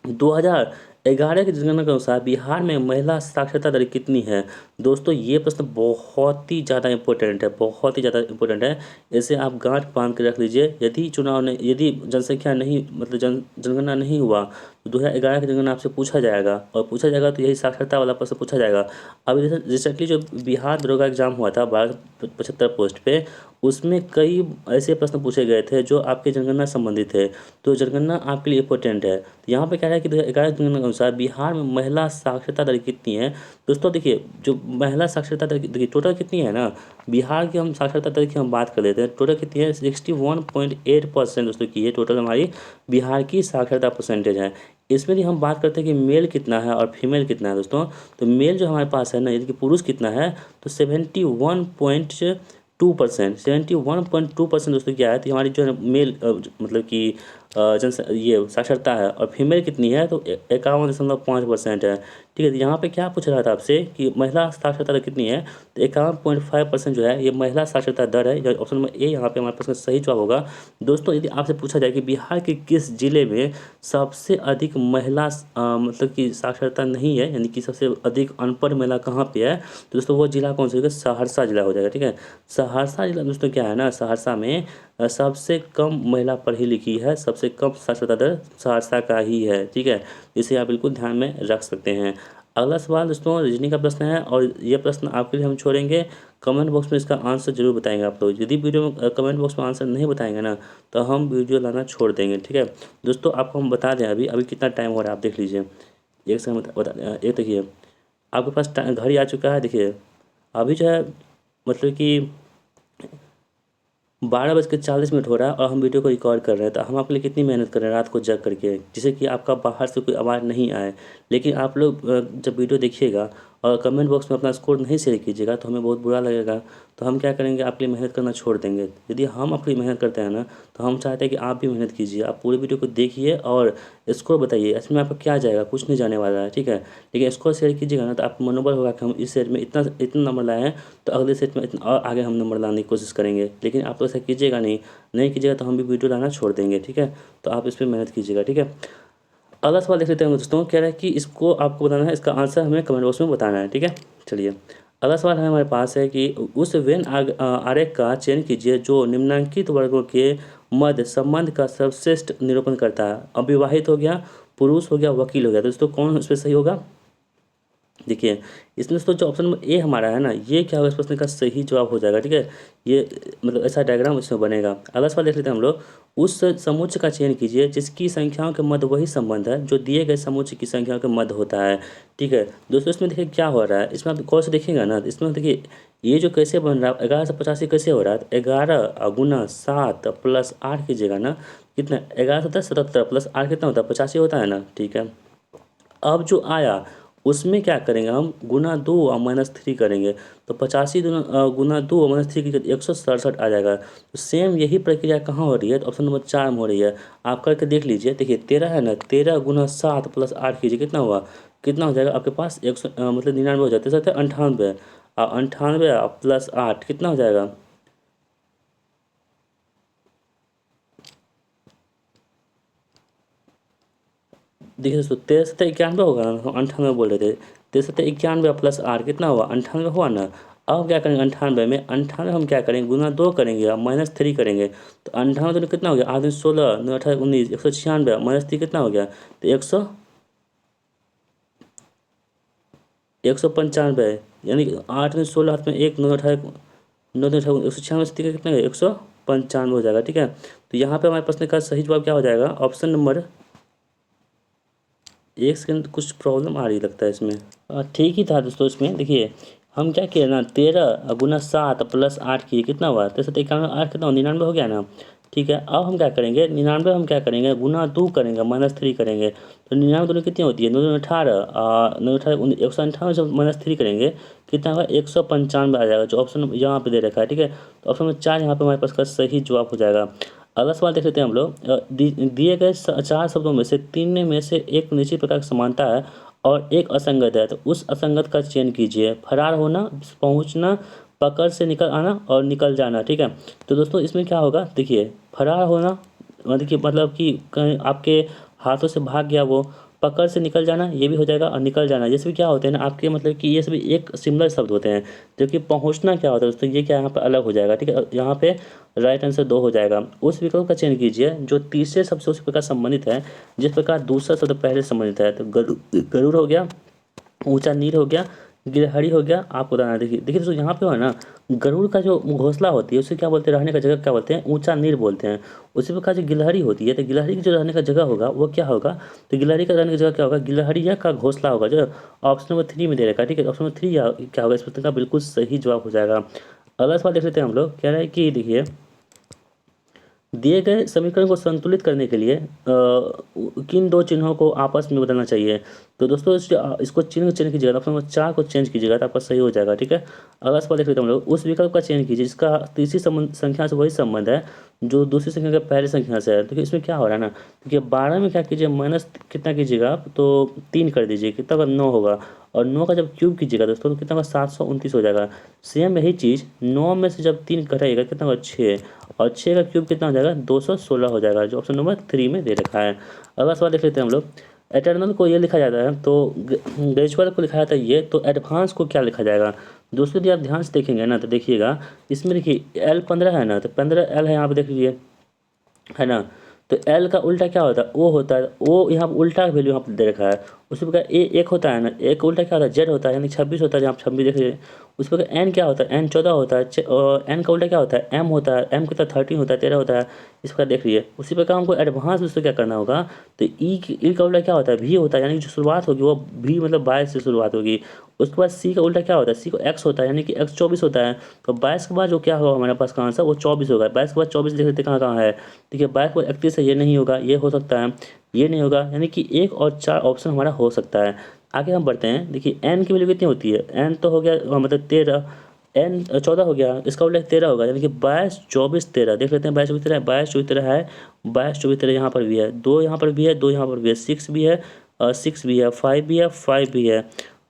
2011 की जनगणना के अनुसार बिहार में महिला साक्षरता दर कितनी है। दोस्तों ये प्रश्न बहुत ही ज़्यादा इंपॉर्टेंट है, बहुत ही ज़्यादा इंपॉर्टेंट है। इसे आप गांठ बांध के रख लीजिए। यदि चुनाव ने, यदि जनसंख्या नहीं मतलब जनगणना नहीं हुआ तो 2011 की जनगणना आपसे पूछा जाएगा, और पूछा जाएगा तो यही साक्षरता वाला प्रश्न पूछा जाएगा। अभी रिसेंटली जो बिहार दरोगा एग्जाम हुआ था 1275 पोस्ट पे, उसमें कई ऐसे प्रश्न पूछे गए थे जो आपके जनगणना संबंधित है। तो जनगणना आपके लिए इंपॉर्टेंट है। तो यहाँ पे क्या है कि 2011 की जनगणना के अनुसार बिहार में महिला साक्षरता दर कितनी है। दोस्तों देखिए जो महिला साक्षरता दर देखिए टोटल कितनी है ना, बिहार की हम साक्षरता दर की हम बात कर लेते हैं, टोटल कितनी है, 61.8% दोस्तों की है टोटल हमारी बिहार की साक्षरता परसेंटेज है। इसमें भी हम बात करते हैं कि मेल कितना है और फीमेल कितना है दोस्तों। तो मेल जो हमारे पास है ना, यदि कि पुरुष कितना है, तो 71.2%, 71.2% दोस्तों क्या है, तो हमारी जो है मेल मतलब कि ये साक्षरता है। और फीमेल कितनी है, तो 51.5% है, ठीक है। तो यहाँ पे क्या पूछ रहा था आपसे कि महिला साक्षरता दर कितनी है, तो 51.5% जो है ये महिला साक्षरता दर है। जो ऑप्शन नंबर ए यहाँ पे हमारे पास का सही जवाब होगा। दोस्तों यदि आपसे पूछा जाए कि बिहार के किस जिले में सबसे अधिक महिला मतलब कि साक्षरता नहीं है, यानी कि सबसे अधिक अनपढ़ महिला कहाँ पे है, तो दोस्तों वो जिला कौन सा होगा, सहरसा जिला हो जाएगा, ठीक है। सहरसा जिला दोस्तों क्या है ना, सहरसा में सबसे कम महिला पढ़ी लिखी है, सबसे कम साक्षरता दर सहरसा का ही है, ठीक है। इसे आप बिल्कुल ध्यान में रख सकते हैं। अगला सवाल दोस्तों रीजनिंग का प्रश्न है, और ये प्रश्न आपके लिए हम छोड़ेंगे। कमेंट बॉक्स में इसका आंसर जरूर बताएंगे आप लोग। यदि वीडियो में कमेंट बॉक्स में आंसर नहीं बताएंगे ना, तो हम वीडियो लाना छोड़ देंगे, ठीक है। दोस्तों आपको हम बता दें अभी अभी कितना टाइम हो रहा है, आप देख लीजिए। एक सेकंड एक देखिए, आपके पास घड़ी आ चुका है, देखिए अभी जो है मतलब कि 12:40 हो रहा है, और हम वीडियो को रिकॉर्ड कर रहे हैं। तो हम आपके लिए कितनी मेहनत कर रहे हैं रात को जग करके, जिससे कि आपका बाहर से कोई आवाज़ नहीं आए। लेकिन आप लोग जब वीडियो देखिएगा और कमेंट बॉक्स में अपना स्कोर नहीं शेयर कीजिएगा तो हमें बहुत बुरा लगेगा। तो हम क्या करेंगे, आपके लिए मेहनत करना छोड़ देंगे। यदि हम अपनी मेहनत करते हैं ना, तो हम चाहते हैं कि आप भी मेहनत कीजिए। आप पूरी वीडियो को देखिए और स्कोर बताइए। इसमें आपका क्या जाएगा, कुछ नहीं जाने वाला है, ठीक है। लेकिन स्कोर शेयर कीजिएगा ना, तो आपको मनोबल होगा कि हम इस सेट में इतना इतना नंबर लाए हैं, तो अगले सेट में इतना और आगे हम नंबर लाने की कोशिश करेंगे। लेकिन आप तो ऐसा कीजिएगा नहीं, नहीं कीजिएगा तो हम भी वीडियो लाना छोड़ देंगे, ठीक है। तो आप इस पर मेहनत कीजिएगा, ठीक है। अगला सवाल देख लेते हैं दोस्तों, कह रहा है कि इसको आपको बताना है, इसका आंसर हमें कमेंट बॉक्स में बताना है, ठीक है। चलिए अगला सवाल है हमारे पास है कि उस वेन आरेख का चयन कीजिए जो निम्नलिखित वर्गों के मध्य संबंध का सर्वश्रेष्ठ निरूपण करता है। अविवाहित हो गया, पुरुष हो गया, वकील हो गया। दोस्तों कौन इस पर सही होगा, देखिए इसमें दोस्तों जो ऑप्शन नंबर ए हमारा है ना, ये क्या होगा, इस प्रश्न का सही जवाब हो जाएगा, ठीक है। ये मतलब ऐसा डायग्राम इसमें बनेगा। अगला सवाल देख लेते हैं हम लोग, उस समुच्चय का चयन कीजिए जिसकी संख्याओं के मध्य वही संबंध है जो दिए गए समुच्चय की संख्याओं के मध्य होता है, ठीक है। दोस्तों इसमें देखिए क्या हो रहा है, इसमें आप गौर से देखिएगा ना, इसमें देखिए ये जो कैसे बन रहा है, 1185 कैसे हो रहा है, 11 गुना 7 प्लस 8 कीजिएगा ना, कितना 11 77 प्लस 8 कितना होता है, 85 होता है ना, ठीक है। अब जो आया उसमें क्या करेंगे, हम गुना 2 और -3 करेंगे, तो 85 गुना 2 और -3 की 167 आ जाएगा। तो सेम यही प्रक्रिया कहाँ हो रही है, तो ऑप्शन नंबर 4 में हो रही है। आप करके देख लीजिए, देखिए 13 है ना, 13 गुना 7 प्लस 8 कीजिए, कितना हुआ, कितना हो जाएगा आपके पास, 100 मतलब 99 हो जाते हैं, 98, और 98 प्लस 8 कितना हो जाएगा, देखिए दोस्तों 13 होगा ना, हम 98 बोल रहे थे। 13 प्लस आर कितना हुआ, 98 हुआ ना। अब क्या करेंगे 98 में, 98 हम क्या करेंगे गुना 2 करेंगे और -3 करेंगे। तो 98 तो कितना हो गया, 8 16 9 18 19 196 -3 कितना हो गया, तो 195। यानी कि 8 में 16 हाथ में 1 9 18 9 9 18 196 से कितना है 195 हो जाएगा। ठीक है, तो यहाँ पे हमारे पास ने कहा सही जवाब क्या हो जाएगा, ऑप्शन नंबर। एक सेकंड, कुछ प्रॉब्लम आ रही लगता है इसमें। ठीक ही था दोस्तों। इसमें देखिए हम क्या किए ना, 13 गुना 7 प्लस 8 किए, कितना हुआ 63 91 8 कितना हुआ, 99 हो गया ना। ठीक है, अब हम क्या करेंगे 99 हम क्या करेंगे गुना 2 करेंगे -3 करेंगे। तो 99 दोनों कितनी होती है, 9 2 18 9 18 198 जब -3 करेंगे कितना होगा 195 आ जाएगा, जो ऑप्शन यहाँ पे दे रखा है। ठीक है, तो ऑप्शन नंबर 4 यहाँ पे हमारे पास का सही जवाब हो जाएगा। अगला सवाल देख लेते हैं हम लोग। दिए गए 4 शब्दों में से 3 में से एक निश्चित प्रकार की समानता है और एक असंगत है, तो उस असंगत का चयन कीजिए। फरार होना, पहुंचना, पकड़ से निकल आना और निकल जाना। ठीक है, तो दोस्तों इसमें क्या होगा, देखिए फरार होना देखिए मतलब कि कहीं आपके हाथों से भाग गया वो। पकड़ से निकल जाना ये भी हो जाएगा, और निकल जाना ये सभी क्या होते हैं ना आपके, मतलब कि ये सभी एक सिमिलर शब्द होते हैं। जबकि पहुंचना क्या होता है दोस्तों, ये क्या यहाँ पर अलग हो जाएगा। ठीक है, यहाँ पे राइट आंसर 2 हो जाएगा। उस विकल्प का चयन कीजिए जो तीसरे शब्द से उसी प्रकार संबंधित है जिस प्रकार दूसरा शब्द पहले से संबंधित है। तो गरुड़ हो गया, ऊंचा नीर हो गया, गिलहरी हो गया। आपको बताना, देखिए देखिए दोस्तों यहाँ पे है ना, गरुड़ का जो घोंसला होती है उसे क्या बोलते हैं, रहने का जगह क्या बोलते हैं, ऊंचा नीर बोलते हैं। उसी प्रकार जो गिलहरी होती है, तो गिलहरी की जो रहने का जगह होगा वो क्या होगा, तो गिलहरी का रहने का जगह क्या होगा, गिलहरी या का घोंसला होगा, जो ऑप्शन नंबर 3 में दे रखा है। ठीक है, ऑप्शन नंबर 3 क्या होगा, इस प्रश्न का बिल्कुल सही जवाब हो जाएगा। अगला सवाल देख लेते हैं हम लोग। कह रहा है कि देखिए दिए गए समीकरण को संतुलित करने के लिए किन दो चिन्हों को आपस में बदलना चाहिए। तो दोस्तों इसको चिन्ह चेंज कीजिएगा, ऑप्शन नंबर 4 को चेंज कीजिएगा तो आपका सही हो जाएगा। ठीक है, अगला सवाल देख लेते हैं हम लोग। उस विकल्प का चयन कीजिए जिसका तीसरी संख्या से वही संबंध है जो दूसरी संख्या के पहले संख्या से है। देखिए इसमें क्या हो रहा है ना, देखिए 12 में क्या कीजिए माइनस कितना कीजिएगा आप, तो 3 कर दीजिए, कितना होगा 9 होगा। और 9 का जब क्यूब कीजिएगा दोस्तों तो कितना होगा 729 हो जाएगा। सेम यही चीज़ 9 में से जब 3 घटाइएगा कितना होगा 6, और 6 का क्यूब कितना हो जाएगा 216 हो जाएगा, जो ऑप्शन नंबर 3 में दे रखा है। अगला सवाल देख लेते हैं हम लोग। एटर्नल को ये लिखा जाता है, तो ग्रेजुअल को लिखा जाता है ये, तो एडवांस को क्या लिखा जाएगा। दोस्तों यदि आप ध्यान से देखेंगे ना तो देखिएगा इसमें देखिए L15 है ना, तो 15 L है यहाँ पे देख लीजिए, है ना। तो एल का उल्टा क्या होता है, ओ होता है। ओ यहाँ पर उल्टा वैल्यू यहाँ पर दे रखा है। उसी प्रकार ए एक होता है ना, एक का उल्टा क्या होता है जेड होता है, यानी 26 होता है, जहाँ 26 देख लीजिए। उस प्रकार एन क्या होता है, एन 14 होता है, और एन का उल्टा क्या होता है एम होता है, एम कितना 13 होता है 13 होता है। इस प्रकार देख लीजिए। उसी प्रकार हमको एडवांस में उससे क्या करना होगा, तो ई का उल्टा क्या होता है भी होता है, यानी जो शुरुआत होगी वो भी मतलब 22 से शुरुआत होगी। उसके बाद सी का उल्टा क्या होता है, सी को एक्स होता है, यानी कि एक्स 24 होता है। तो 22 के बाद जो क्या होगा हमारे पास का आंसर वो 24 होगा। 22 के बाद 24 देख लेते कहाँ कहाँ है, देखिए 22 के बाद 31 है, ये नहीं होगा, ये हो सकता है, ये नहीं होगा, यानी कि 1 और 4 ऑप्शन हमारा हो सकता है। आगे हम बढ़ते हैं। देखिए एन की वैल्यू कितनी होती है, एन तो हो गया मतलब 13, एन 14 हो गया, इसका उल्टा 13 होगा, यानी कि 22 24 13 देख लेते हैं। 22 24 13 22 24 13 है, 22 24 13 यहाँ पर भी है, 2 यहाँ पर भी है, 2 यहाँ पर भी है, 6 भी है, 6 भी है, 5 भी है, 5 भी है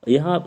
यहाँ,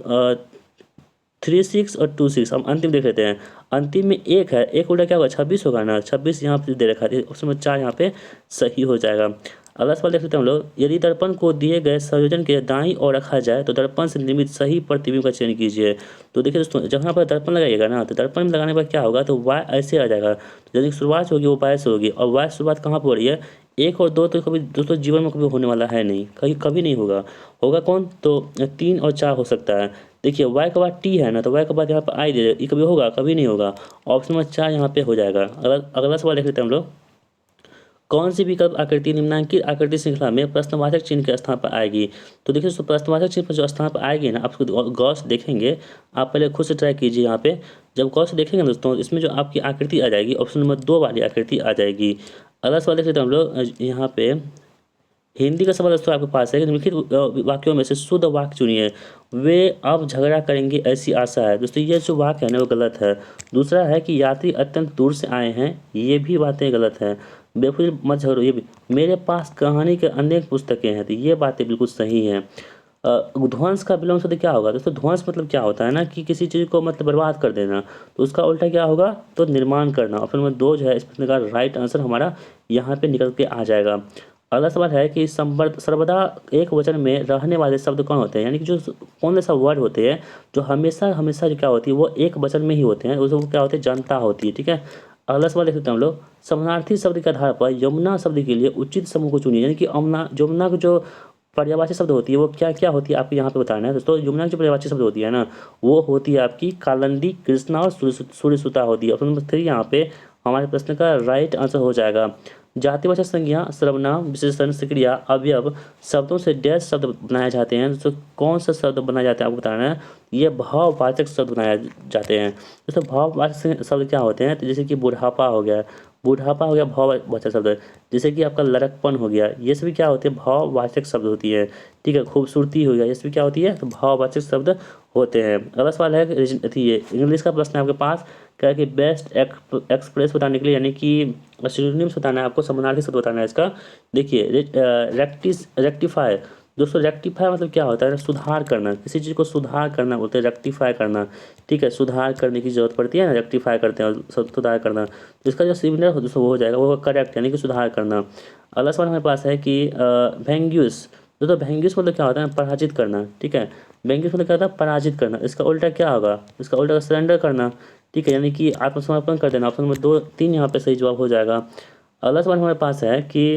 3 6 और 2 6। हम अंतिम देख लेते हैं। अंतिम में एक है, एक उल्टा क्या होगा 26 होगा ना, 26 यहाँ पे दे रखा है, ऑप्शन नंबर 4 यहाँ पे सही हो जाएगा। अगला सवाल देख लेते हैं हम लोग। यदि दर्पण को दिए गए संयोजन के दाईं ओर रखा जाए तो दर्पण से निर्मित सही प्रतिबिंब का चयन कीजिए। तो देखिए दोस्तों जहाँ पर दर्पण लगाइएगा ना, तो दर्पण में लगाने पर क्या होगा, तो वाई ऐसे आ जाएगा। तो यदि शुरुआत होगी वो वाई से होगी, और वाई शुरुआत कहाँ पर हो रही है, 1 और 2 तो कभी दोस्तों जीवन में कभी होने वाला है नहीं, कभी कभी नहीं होगा। होगा कौन, तो 3 और 4 हो सकता है। देखिए वाई के बाद टी है ना, तो वाई के बाद यहाँ पर आई दे, ये कभी होगा कभी नहीं होगा। ऑप्शन नंबर 4 यहाँ पे हो जाएगा। अगला सवाल देख लेते हैं हम लोग। कौन सी विकल्प आकृति निम्नांकित आकृति श्रृंखला में प्रश्नवाचक चिन्ह के स्थान पर आएगी। तो देखिए दोस्तों प्रश्नवाचक चिन्ह पर जो स्थान पर आएगी ना, आप उसको गौर से देखेंगे। आप पहले खुद से ट्राई कीजिए। यहाँ पे जब गौर से देखेंगे दोस्तों, इसमें जो आपकी आकृति आ जाएगी ऑप्शन नंबर 2 वाली आकृति आ जाएगी। अगला सवाल देख लेते हैं हम लोग। यहाँ पे हिंदी का सवाल दोस्तों आपके पास है कि निम्नलिखित वाक्यों में से शुद्ध वाक्य चुनिए। वे अब झगड़ा करेंगे ऐसी आशा है। दोस्तों ये जो वाक्य है ना वो गलत है। दूसरा है कि यात्री अत्यंत दूर से आए हैं, ये भी बातें गलत है। बेफिजूल मत झगड़ो, ये भी। मेरे पास कहानी के अनेक पुस्तकें हैं, तो ये बातें बिल्कुल सही हैं। ध्वंस का विलोम शब्द क्या होगा दोस्तों, ध्वंस मतलब क्या होता है ना कि किसी चीज़ को मतलब बर्बाद कर देना, तो उसका उल्टा क्या होगा, तो निर्माण करना। ऑप्शन नंबर 2 जो है इस प्रश्न का राइट आंसर हमारा यहाँ पे निकल के आ जाएगा। अगला सवाल है कि सर्वदा एक वचन में रहने वाले शब्द कौन होते हैं, यानी कि जो कौन सा वर्ड होते हैं जो हमेशा हमेशा जो क्या होती है वो एक वचन में ही होते हैं, उसको क्या होते हैं, जनता होती है। ठीक है, अगला सवाल देख सकते हैं हम लोग। समानार्थी शब्द के आधार पर यमुना शब्द के लिए उचित समूह को चुनिए, यानी कि यमुना को जो पर्यायवाची शब्द होती है वो क्या क्या होती है आपको यहाँ पे बताना है दोस्तों। यमुना की जो पर्यायवाची शब्द होती है ना, वो होती है आपकी कालिंदी, कृष्णा और सूर्यसुता होती है। ऑप्शन नंबर 3 यहाँ पे हमारे प्रश्न का राइट आंसर हो जाएगा। जातिवाचक संज्ञा, सर्वनाम, विशेषण, क्रिया, अवयव शब्दों से डैश शब्द बनाए जाते हैं। दोस्तों कौन सा शब्द बनाए जाते हैं आपको बताना है। ये भाववाचक शब्द बनाए जाते हैं। दोस्तों भाववाचक शब्द क्या होते हैं, तो जैसे कि बुढ़ापा हो गया, बुढ़ापा हो गया भाववाचक शब्द। जैसे कि आपका लड़कपन हो गया, ये सभी क्या होते हैं, भाववाचक शब्द होती है। ठीक है, खूबसूरती हो गया, ये सभी क्या होती है, तो भाववाचक शब्द होते हैं। अगला सवाल है ये इंग्लिश का प्रश्न है आपके पास, क्या है कि बेस्ट एक्सप्रेस बताने के लिए, यानी कि सिनोनिम्स बताना है आपको, समानार्थी शब्द बताना है इसका। देखिए रेक्टिफाई। दोस्तों रेक्टिफाई मतलब क्या होता है, सुधार करना, किसी चीज़ को सुधार करना बोलते हैं रेक्टिफाई करना। ठीक है, सुधार करने की जरूरत पड़ती है ना, रेक्टिफाई करते हैं और सुधार करना। तो इसका जो सिमिलर हो दोस्तों वो हो जाएगा, वो करेक्ट, यानी कि सुधार करना। अगला सवाल हमारे पास है कि वेंग्यूस। दोस्तों वेंग्यूस मतलब क्या होता है, पराजित करना। ठीक है, वेंग्यूस मतलब क्या होता है, पराजित करना। इसका उल्टा क्या होगा, इसका उल्टा सरेंडर करना। ठीक है, यानी कि आत्मसमर्पण कर देना। ऑप्शन नंबर 2 3 यहाँ पे सही जवाब हो जाएगा। अगला सवाल हमारे पास है कि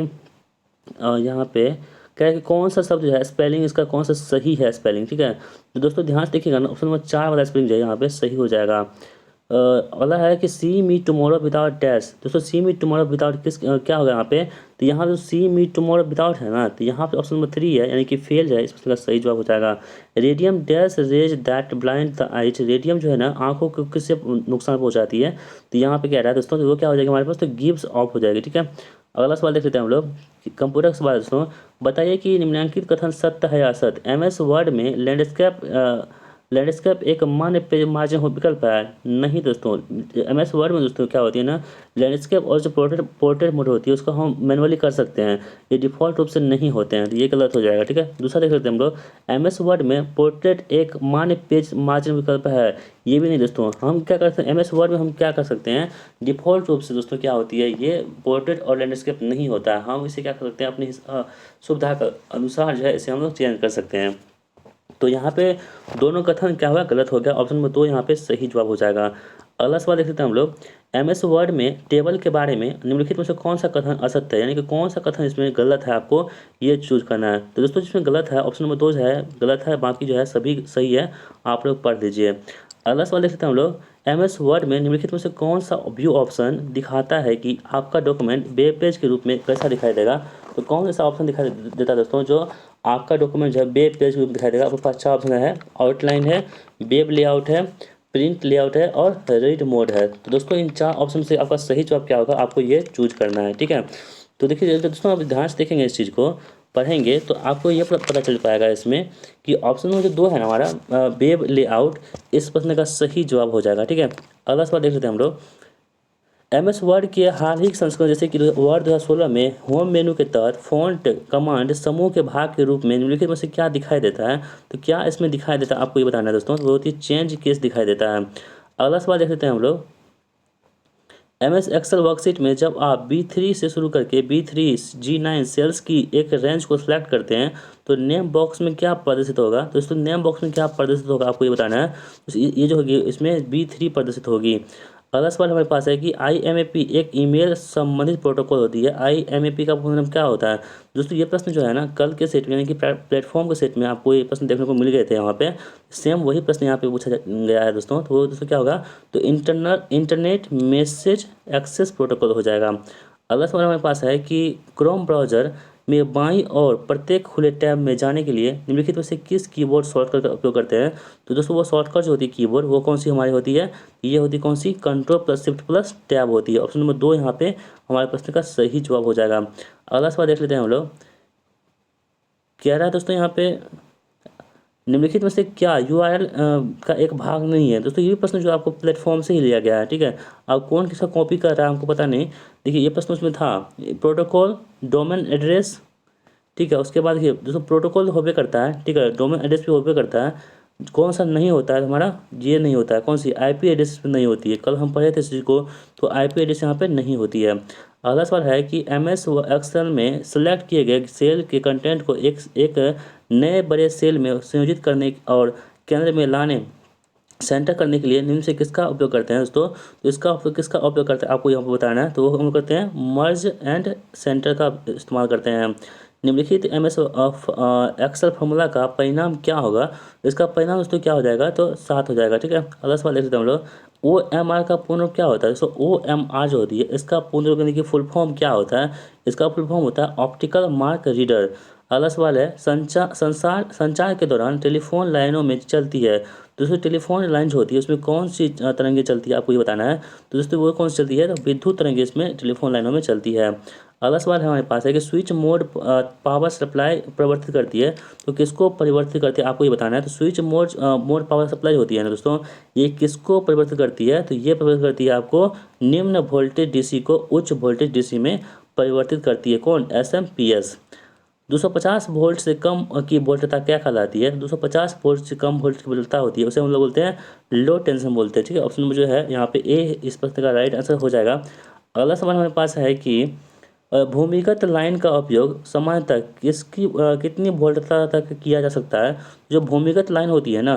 यहाँ पे क्या है कि कौन सा शब्द जो है स्पेलिंग इसका कौन सा सही है स्पेलिंग। ठीक है, तो दोस्तों ध्यान से देखिएगा ना, ऑप्शन नंबर 4 वाला स्पेलिंग जो है यहाँ पे सही हो जाएगा। अगला है कि सी मी टुमारो विदाउट डैश। दोस्तों सी मी टुमारो विदाउट क्या होगा यहाँ पे, तो यहाँ पे सी मी टुमारो विदाउट है ना, तो यहाँ पे ऑप्शन नंबर 3 है, यानी कि फेल है, इसका सही जवाब हो जाएगा। Radium dash rays that blind the eyes. Radium जो है ना आंखों को किससे नुकसान पहुंचाती है, तो यहाँ पे क्या रहा है दोस्तों, तो वो क्या हो जाएगा हमारे पास, तो गिव्स ऑफ हो जाएगी। ठीक है, अगला सवाल देख लेते हैं हम लोग, कंप्यूटर का सवाल दोस्तों। बताइए कि निम्नलिखित कथन सत्य है या असत्य। MS वर्ड में लैंडस्केप एक मान्य पेज मार्जिन हो विकल्प है। नहीं दोस्तों, MS वर्ड में दोस्तों क्या होती है ना, लैंडस्केप और जो पोर्ट्रेट मोड होती है उसको हम मैनुअली कर सकते हैं, ये डिफ़ॉल्ट रूप से नहीं होते हैं, तो ये गलत हो जाएगा। ठीक है, दूसरा देख सकते हैं हम लोग, MS वर्ड में पोर्ट्रेट एक मान्य पेज मार्जिन विकल्प है। ये भी नहीं दोस्तों, हम क्या कर सकते हैं, MS वर्ड में हम क्या कर सकते हैं, डिफ़ॉल्ट रूप से दोस्तों क्या होती है, ये पोर्ट्रेट और लैंडस्केप नहीं होता है। हम इसे क्या कर सकते हैं, अपनी सुविधा के अनुसार जो है इसे हम लोग चेंज कर सकते हैं। तो यहाँ पे दोनों कथन क्या हुआ, गलत हो गया। ऑप्शन नंबर 2 यहाँ पे सही जवाब हो जाएगा। अगला सवाल देख लेते हैं हम लोग, MS वर्ड में टेबल के बारे में निम्नलिखित में से कौन सा कथन असत्य है, यानी कि कौन सा कथन इसमें गलत है, आपको ये चूज करना है। तो दोस्तों जिसमें गलत है ऑप्शन नंबर 2 जो है गलत है, बाकी जो है सभी सही है, आप लोग पढ़ लीजिए। अगला सवाल देख लेते हैं हम लोग, MS वर्ड में निम्नलिखित में से कौन सा व्यू ऑप्शन दिखाता है कि आपका डॉक्यूमेंट वेब पेज के रूप में कैसा दिखाई देगा। तो कौन सा ऑप्शन दिखाई देता है दोस्तों, जो आपका डॉक्यूमेंट जो है वेब पेज के रूप में दिखाई देगा। आपके पास 4 ऑप्शन है, आउटलाइन है, वेब लेआउट है, प्रिंट लेआउट है और रीड मोड है। तो दोस्तों इन 4 ऑप्शन से आपका सही जवाब क्या होगा, आपको ये चूज करना है। ठीक है, तो देखिए दोस्तों आप ध्यान से देखेंगे, इस चीज़ को पढ़ेंगे तो आपको ये पता चल पाएगा इसमें कि ऑप्शन में जो 2 है ना हमारा वेब लेआउट, इस प्रश्न का सही जवाब हो जाएगा। ठीक है, अगला सवाल देख लेते हैं हम लोग, MS वर्ड के हाल ही संस्करण जैसे कि वर्ड 2016 में होम मेनू के तहत फ़ॉन्ट कमांड समूह के भाग के रूप में निम्नलिखित में से क्या दिखाई देता है। तो क्या इसमें दिखाई देता है, आपको ये बताना है दोस्तों, तो बहुत ही चेंज केस दिखाई देता है। अगला सवाल देख लेते हैं हम लोग, MS एक्सेल वर्कशीट में जब आप B3 से शुरू करके B3 G9 सेल्स की एक रेंज को सिलेक्ट करते हैं तो नेम बॉक्स में क्या प्रदर्शित होगा। तो दोस्तों नेम बॉक्स में क्या प्रदर्शित होगा, आपको ये बताना है। तो ये जो होगी इसमें B3 प्रदर्शित होगी। अगला सवाल हमारे पास है कि IMAP एक ईमेल संबंधित प्रोटोकॉल होती है। IMAP का पूर्ण नाम क्या होता है। दोस्तों ये प्रश्न जो है ना कल के सेट में, यानी कि प्लेटफॉर्म के सेट में आपको ये प्रश्न देखने को मिल गए थे। यहाँ पे सेम वही प्रश्न यहाँ पे पूछा गया है दोस्तों। तो वो दोस्तों क्या होगा, तो इंटरनेट मैसेज एक्सेस प्रोटोकॉल हो जाएगा। अगला सवाल हमारे पास है कि क्रोम ब्राउज़र में बाईं ओर प्रत्येक खुले टैब में जाने के लिए निम्नलिखित में से किस कीबोर्ड शॉर्टकट का उपयोग करते हैं। तो दोस्तों वो शॉर्टकट जो होती है कीबोर्ड, वो कौन सी हमारी होती है, ये होती कौन सी, Ctrl+Shift+Tab होती है। ऑप्शन नंबर 2 यहाँ पे हमारे प्रश्न का सही जवाब हो जाएगा। अगला सवाल देख लेते हैं हम लोग, कह रहा है दोस्तों यहाँ पे निम्नलिखित में से क्या URL का एक भाग नहीं है। दोस्तों ये प्रश्न जो आपको प्लेटफॉर्म से ही लिया गया है। ठीक है, अब कौन किसका कॉपी कर रहा है हमको पता नहीं। देखिए ये प्रश्न उसमें था प्रोटोकॉल, डोमेन एड्रेस। ठीक है, उसके बाद देखिए दोस्तों प्रोटोकॉल होबे करता है, ठीक है, डोमेन एड्रेस भी होबे करता है। कौन सा नहीं होता है हमारा, ये नहीं होता है, कौन सी IP एड्रेस नहीं होती है। कल हम पढ़े थे इस चीज़ को, तो IP एड्रेस यहाँ पे नहीं होती है। अगला सवाल है कि एमएस एक्सेल में सेलेक्ट किए गए सेल के कंटेंट को एक एक नए बड़े सेल में संयोजित करने और केंद्र में लाने सेंटर करने के लिए निम्न से किसका उपयोग करते हैं दोस्तों। तो इसका उपयोग किसका उपयोग करते हैं आपको यहाँ पर बताना है। तो वो हम करते हैं मर्ज एंड सेंटर का इस्तेमाल करते हैं। निम्नलिखित M S of Excel formula का परिणाम क्या होगा। इसका परिणाम दोस्तों क्या हो जाएगा, तो 7 हो जाएगा। ठीक है, अगला सवाल देख लेते हैं हम लोग। ओ एम आर का पूर्ण रूप क्या होता है दोस्तों। ओ एम आर जो होती है इसका पूर्ण रूप यानी कि फुल फॉर्म क्या होता है। इसका फुल फॉर्म होता है ऑप्टिकल मार्क रीडर। अगला सवाल है संचार के दौरान टेलीफोन लाइनों में चलती है। दोस्तों टेलीफोन लाइन जो होती है उसमें कौन सी तरंगे चलती है आपको ये बताना है। तो दोस्तों वो कौन सी चलती है, तो विद्युत तरंगे इसमें टेलीफोन लाइनों में चलती है। अगला सवाल हमारे पास है कि स्विच मोड पावर सप्लाई परिवर्तित करती है। तो किसको परिवर्तित करती है आपको ये बताना है। तो स्विच मोड पावर सप्लाई होती है ना दोस्तों, ये किसको परिवर्तित करती है। तो ये परिवर्तित करती है आपको निम्न वोल्टेज डीसी को उच्च वोल्टेज डीसी में परिवर्तित करती है। कौन, SMPS। 250 वोल्ट से कम की वोल्टता क्या कहलाती है। 250 वोल्ट से कम वोल्ट की वोल्टता होती है उसे हम लोग बोलते हैं लो टेंशन बोलते हैं। ठीक है, ऑप्शन में जो है यहाँ पे ए इस प्रश्न का राइट आंसर हो जाएगा। अगला सवाल हमारे पास है कि भूमिगत लाइन का उपयोग सामान्यतः कितनी वोल्टता तक किया जा सकता है। जो भूमिगत लाइन होती है ना,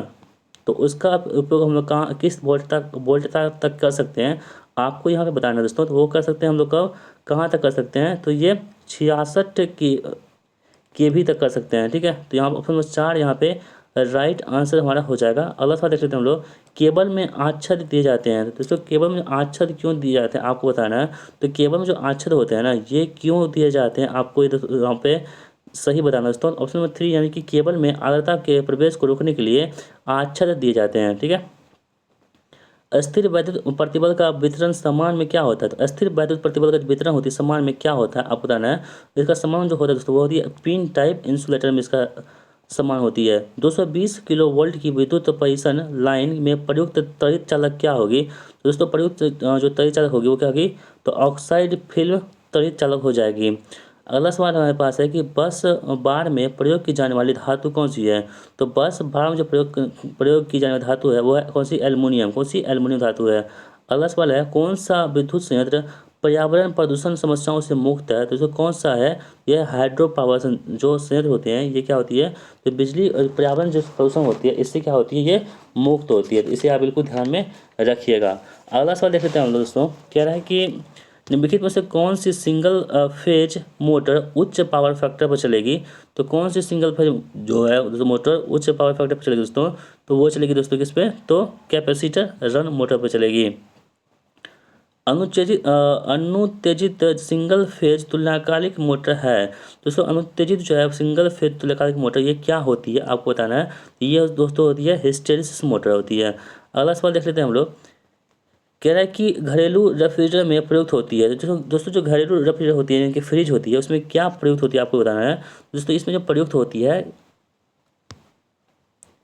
तो उसका उपयोग हम लोग कहाँ किस वोल्टता तक कर सकते हैं आपको यहाँ पे बताना है दोस्तों। तो वो कर सकते हैं हम लोग कहाँ तक कर सकते हैं, तो ये 66 के भी तक कर सकते हैं। ठीक है, तो यहाँ ऑप्शन नंबर 4 यहाँ पे राइट आंसर हमारा हो जाएगा। अगला सवाल देख लेते हैं हम लोग। केबल में आच्छादित दिए जाते हैं, तो दोस्तों केबल में आच्छादित क्यों दिए जाते हैं आपको बताना है। तो केबल में जो आच्छादित होते हैं ना, ये क्यों दिए जाते हैं आपको ये यहाँ पे सही बताना है दोस्तों। ऑप्शन नंबर 3 यानी कि केबल में आर्द्रता के प्रवेश को रोकने के लिए आच्छादित दिए जाते हैं। ठीक है, अस्थिर वैद्युत प्रतिबल का वितरण समान में क्या होता है। तो अस्थिर वैद्युत प्रतिबल का वितरण होती है समान में क्या होता है आपको बताना है। इसका समान जो होता है दोस्तों वो होती है पिन टाइप इंसुलेटर में इसका समान होती है। 220 किलो वोल्ट की विद्युत परिसर लाइन में प्रयुक्त त्वरित चालक क्या होगी। तो दोस्तों प्रयुक्त जो त्वरित चालक होगी वो क्या होगी, तो ऑक्साइड फिल्म त्वरित चालक हो जाएगी। अगला सवाल हमारे पास है कि बस बार में प्रयोग की जाने वाली धातु कौन सी है। तो बस बार में जो प्रयोग की जाने वाली धातु है वो है कौन सी, एल्युमिनियम। कौन सी, एल्युमिनियम धातु है। अगला सवाल है कौन सा विद्युत संयंत्र पर्यावरण प्रदूषण समस्याओं से मुक्त है। तो इसको कौन सा है, यह हाइड्रो पावर जो संयंत्र होते हैं ये क्या होती है, तो बिजली और पर्यावरण जो प्रदूषण होती है इससे क्या होती है, ये मुक्त होती है। तो इसे आप बिल्कुल ध्यान में रखिएगा। अगला सवाल देख लेते हैं हम लोग दोस्तों। कह रहा है कि निम्नलिखित में से कौन सी सिंगल फेज मोटर उच्च पावर फैक्टर पर चलेगी। तो कौन सी सिंगल फेज जो है दोस्तों मोटर उच्च पावर फैक्टर पर चलेगी दोस्तों, तो वो चलेगी दोस्तों किस पे, तो कैपेसिटर रन मोटर पर चलेगी। अनुत्तेजित सिंगल फेज तुल्यकालिक मोटर है। दोस्तों अनुत्तेजित जो है सिंगल फेज तुल्यकालिक मोटर ये क्या होती है आपको बताना है। ये दोस्तों होती है हिस्टेरिसिस मोटर होती है। अगला सवाल देख लेते हैं हम लोग। कह रहा है कि घरेलू रेफ्रिजरेटर में प्रयुक्त होती है। दोस्तों जो घरेलू रेफ्रिजरेटर होती है यानी कि फ्रिज होती है उसमें क्या प्रयुक्त होती है आपको बताना है। दोस्तों इसमें जो प्रयुक्त होती है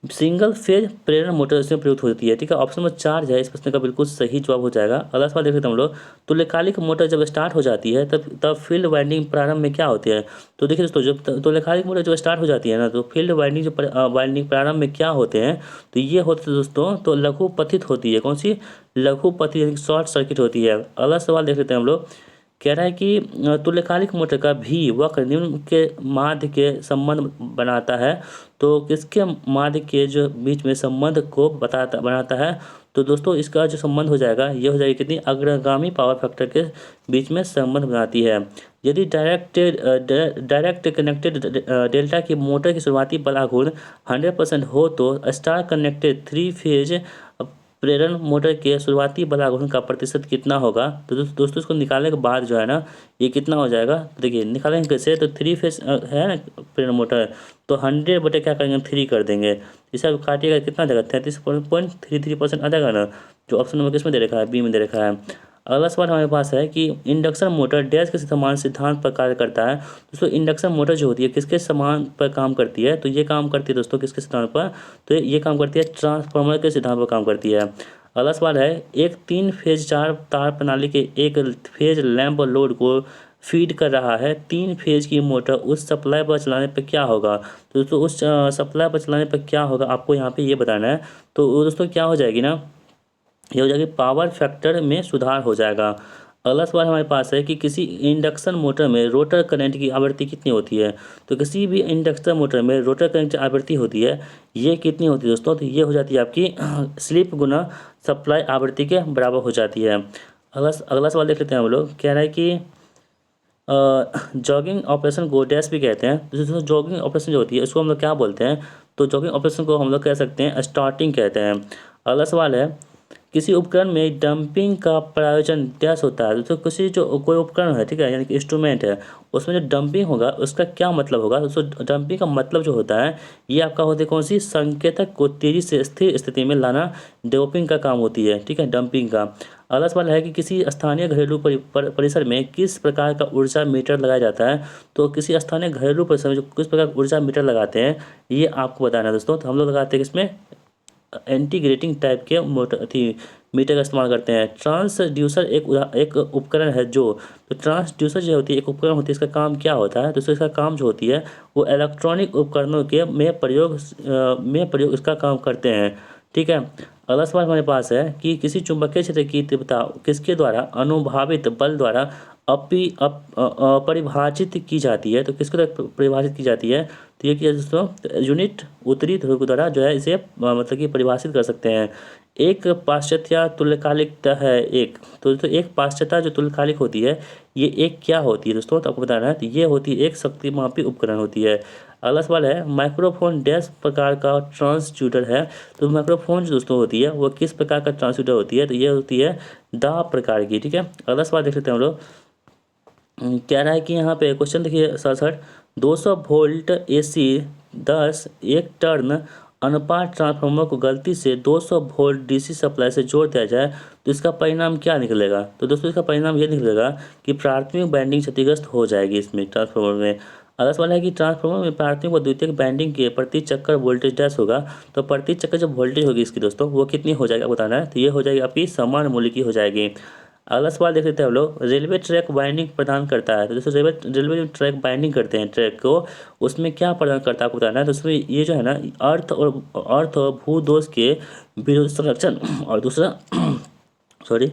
सिंगल फेज प्रेरण मोटर इसमें प्रयुक्त होती है। ठीक है, ऑप्शन नंबर 4 जो है इस प्रश्न का बिल्कुल सही जवाब हो जाएगा। अगला सवाल देख लेते हैं हम लोग। तुल्यकालिक मोटर जब स्टार्ट हो जाती है तब फील्ड वाइंडिंग प्रारंभ में क्या होती है। तो देखिए दोस्तों जब तुल्यकालिक मोटर जब स्टार्ट हो जाती है ना, तो फील्ड वाइंडिंग जो वाइंडिंग प्रारंभ में क्या होते हैं, तो ये होते हैं दोस्तों, तो लघु पथित होती है। कौन सी, लघु पथित यानी शॉर्ट सर्किट होती है। अगला सवाल देख लेते हैं हम लोग। कह रहा है कि तुल्यकालिक मोटर का भी वक्र निम्न के माध्य के संबंध बनाता है। तो किसके माध्य के जो बीच में संबंध को बनाता है। तो दोस्तों इसका जो संबंध हो जाएगा ये हो जाएगी कितनी, अग्रगामी पावर फैक्टर के बीच में संबंध बनाती है। यदि डायरेक्ट कनेक्टेड डेल्टा की मोटर की शुरुआती बल आघूर्ण 100% हो तो स्टार कनेक्टेड 3 फेज प्रेरण मोटर के शुरुआती बल आघूर्ण का प्रतिशत कितना होगा। तो दोस्तों इसको निकालने के बाद जो है ना ये कितना हो जाएगा, तो देखिए निकालेंगे कैसे। तो 3 फेज है ना प्रेरण मोटर, तो 100 बटे क्या करेंगे 3 कर देंगे। इसे आप काटिएगा कितना आ जाएगा, 33.33% आ जाएगा ना, जो ऑप्शन नंबर किसमें दे रखा है, बी में दे रखा है। अगला सवाल हमारे पास है कि इंडक्शन मोटर डैश के समान सिद्धांत पर कार्य करता है। दोस्तों इंडक्शन मोटर जो होती है किसके समान पर काम करती है, तो ये काम करती है दोस्तों किसके सिद्धांत पर, तो ये काम करती है ट्रांसफार्मर के सिद्धांत पर काम करती है। अगला सवाल है एक 3 फेज 4 तार प्रणाली के एक फेज लैंप लोड को फीड कर रहा है। 3 फेज की मोटर उस सप्लाई पर चलाने पर क्या होगा। तो दोस्तों उस सप्लाई पर चलाने पर क्या होगा आपको यहाँ पे ये बताना है। तो दोस्तों क्या हो जाएगी ना, ये हो जाएगी पावर फैक्टर में सुधार हो जाएगा। अगला सवाल हमारे पास है कि किसी इंडक्शन मोटर में रोटर करंट की आवृत्ति कितनी होती है। तो किसी भी इंडक्शन मोटर में रोटर करंट की आवृत्ति होती है, ये कितनी होती है दोस्तों, तो ये हो जाती है आपकी स्लिप गुना सप्लाई आवृत्ति के बराबर हो जाती है। अगला अगला सवाल देख लेते हैं हम लोग। कह रहा है कि जॉगिंग ऑपरेशन को डैश भी कहते हैं। तो दोस्तों जॉगिंग ऑपरेशन जो होती है इसको हम लोग क्या बोलते हैं, तो जॉगिंग ऑपरेशन को हम लोग कह सकते हैं स्टार्टिंग कहते हैं। अगला सवाल है किसी उपकरण में डंपिंग का प्रयोजन डैश होता है। तो किसी जो कोई उपकरण है, ठीक है, यानी कि इंस्ट्रूमेंट है, उसमें जो डंपिंग होगा उसका क्या मतलब होगा। तो डंपिंग का मतलब जो होता है ये आपका होता है कौन सी, संकेतक को तेजी से स्थिर स्थिति में लाना डोपिंग का काम होती है, ठीक है, डंपिंग का। अगला सवाल है कि किसी स्थानीय घरेलू परिसर में किस प्रकार का ऊर्जा मीटर लगाया जाता है। तो किसी स्थानीय घरेलू परिसर में जो किस प्रकार का ऊर्जा मीटर लगाते हैं ये आपको बताना है दोस्तों। तो हम लोग लगाते हैं इसमें इंटीग्रेटिंग टाइप के मोटर थी मीटर का इस्तेमाल करते हैं। ट्रांसड्यूसर एक उपकरण है जो, तो ट्रांसड्यूसर जो होती है एक उपकरण होती है, इसका काम क्या होता है, तो इसका काम जो होती है वो इलेक्ट्रॉनिक उपकरणों के में प्रयोग इसका काम करते हैं, ठीक है। अगला सवाल हमारे पास है कि किसी चुंबकीय क्षेत्र की तीव्रता किसके द्वारा अनुभावित बल द्वारा परिभाषित की जाती है। तो किसके द्वारा परिभाषित की जाती है, तो ये किया दोस्तों यूनिट उत्तरी ध्रुव द्वारा जो है इसे मतलब कि परिभाषित कर सकते हैं। एक पाश्चात्य तुल्यकालिकता है एक, तो दोस्तों एक पाश्चात्य जो तुल्यकालिक होती है ये एक क्या होती है दोस्तों, तो आपको बताना है। तो ये होती है एक शक्ति मापी उपकरण होती है। अगला सवाल है माइक्रोफोन डैश प्रकार का ट्रांसड्यूसर है। तो माइक्रोफोन जो दोस्तों होती है वो किस प्रकार का ट्रांसड्यूसर होती है, तो ये होती है दा प्रकार की, ठीक है। अगला सवाल देख लेते हैं हम लोग। कह रहा है कि यहाँ पे क्वेश्चन देखिए 67, 200 वोल्ट AC 10 एक टर्न अनुपात ट्रांसफार्मर को गलती से 200 वोल्ट DC सप्लाई से जोड़ दिया जाए तो इसका परिणाम क्या निकलेगा। तो दोस्तों इसका परिणाम ये निकलेगा कि प्राथमिक बाइंडिंग क्षतिग्रस्त हो जाएगी इसमें ट्रांसफार्मर में। अगला सवाल है कि ट्रांसफार्मर में प्राथमिक व द्वितीयक बाइंडिंग के प्रति चक्कर वोल्टेज डैश होगा। तो प्रति चक्कर जो वोल्टेज होगी इसकी दोस्तों वो कितनी हो जाएगा बताना है। तो ये हो जाएगी आपकी समान मूल्य की हो जाएगी। अगला सवाल देख लेते हैं हम लोग। रेलवे ट्रैक बाइंडिंग प्रदान करता है। तो दोस्तों रेलवे जो ट्रैक बाइंडिंग करते हैं ट्रैक को, उसमें क्या प्रदान करता है आपको बताना है। तो उसमें ये जो है ना अर्थ और भूदोष के विरोध संरक्षण और दूसरा सॉरी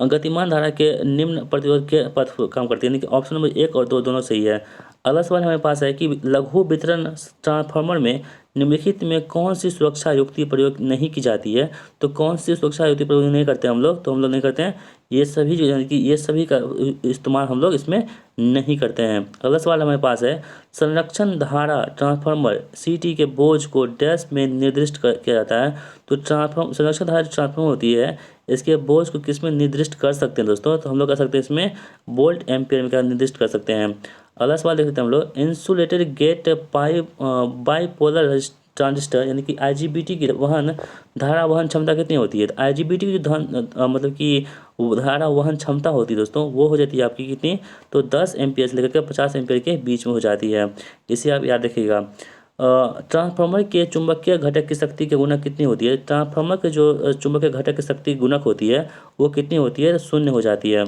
गतिमान धारा के निम्न प्रतिरोध के पथ पर काम करती है, यानी कि ऑप्शन नंबर 1 और 2 दोनों सही है। अगला सवाल हमारे पास है कि लघु वितरण ट्रांसफार्मर में निम्नलिखित में कौन सी सुरक्षा युक्ति प्रयोग नहीं की जाती है। तो कौन सी सुरक्षा युक्ति प्रयोग नहीं करते हम लोग, तो हम लोग नहीं करते हैं ये सभी, जो यानी कि ये सभी का इस्तेमाल हम लोग इसमें नहीं करते हैं। अगला सवाल हमारे पास है संरक्षण धारा ट्रांसफार्मर CT के बोझ को डैश में निर्दिष्ट किया जाता है। तो संरक्षण धारा जो ट्रांसफार्मर होती है इसके बोझ को किस में निर्दिष्ट कर सकते हैं दोस्तों, तो हम लोग कर सकते हैं इसमें वोल्ट एम्पियर में क्या निर्दिष्ट कर सकते हैं। अगला सवाल देख लेते हैं हम लोग। इंसुलेटेड गेट बाईपोलर ट्रांजिस्टर यानी कि IGBT की धारा वहन क्षमता कितनी होती है। तो IGBT की जो मतलब कि धारा वहन क्षमता होती है दोस्तों वो हो जाती है आपकी कितनी, तो 10 एम्पियर से लेकर के 50 एम्पियर के बीच में हो जाती है। इसे आप याद रखिएगा। ट्रांसफार्मर के चुंबकीय घटक की शक्ति के गुणक कितनी होती है। ट्रांसफार्मर के जो चुंबकीय घटक की शक्ति गुणक होती है वो कितनी होती है, 0 हो जाती है।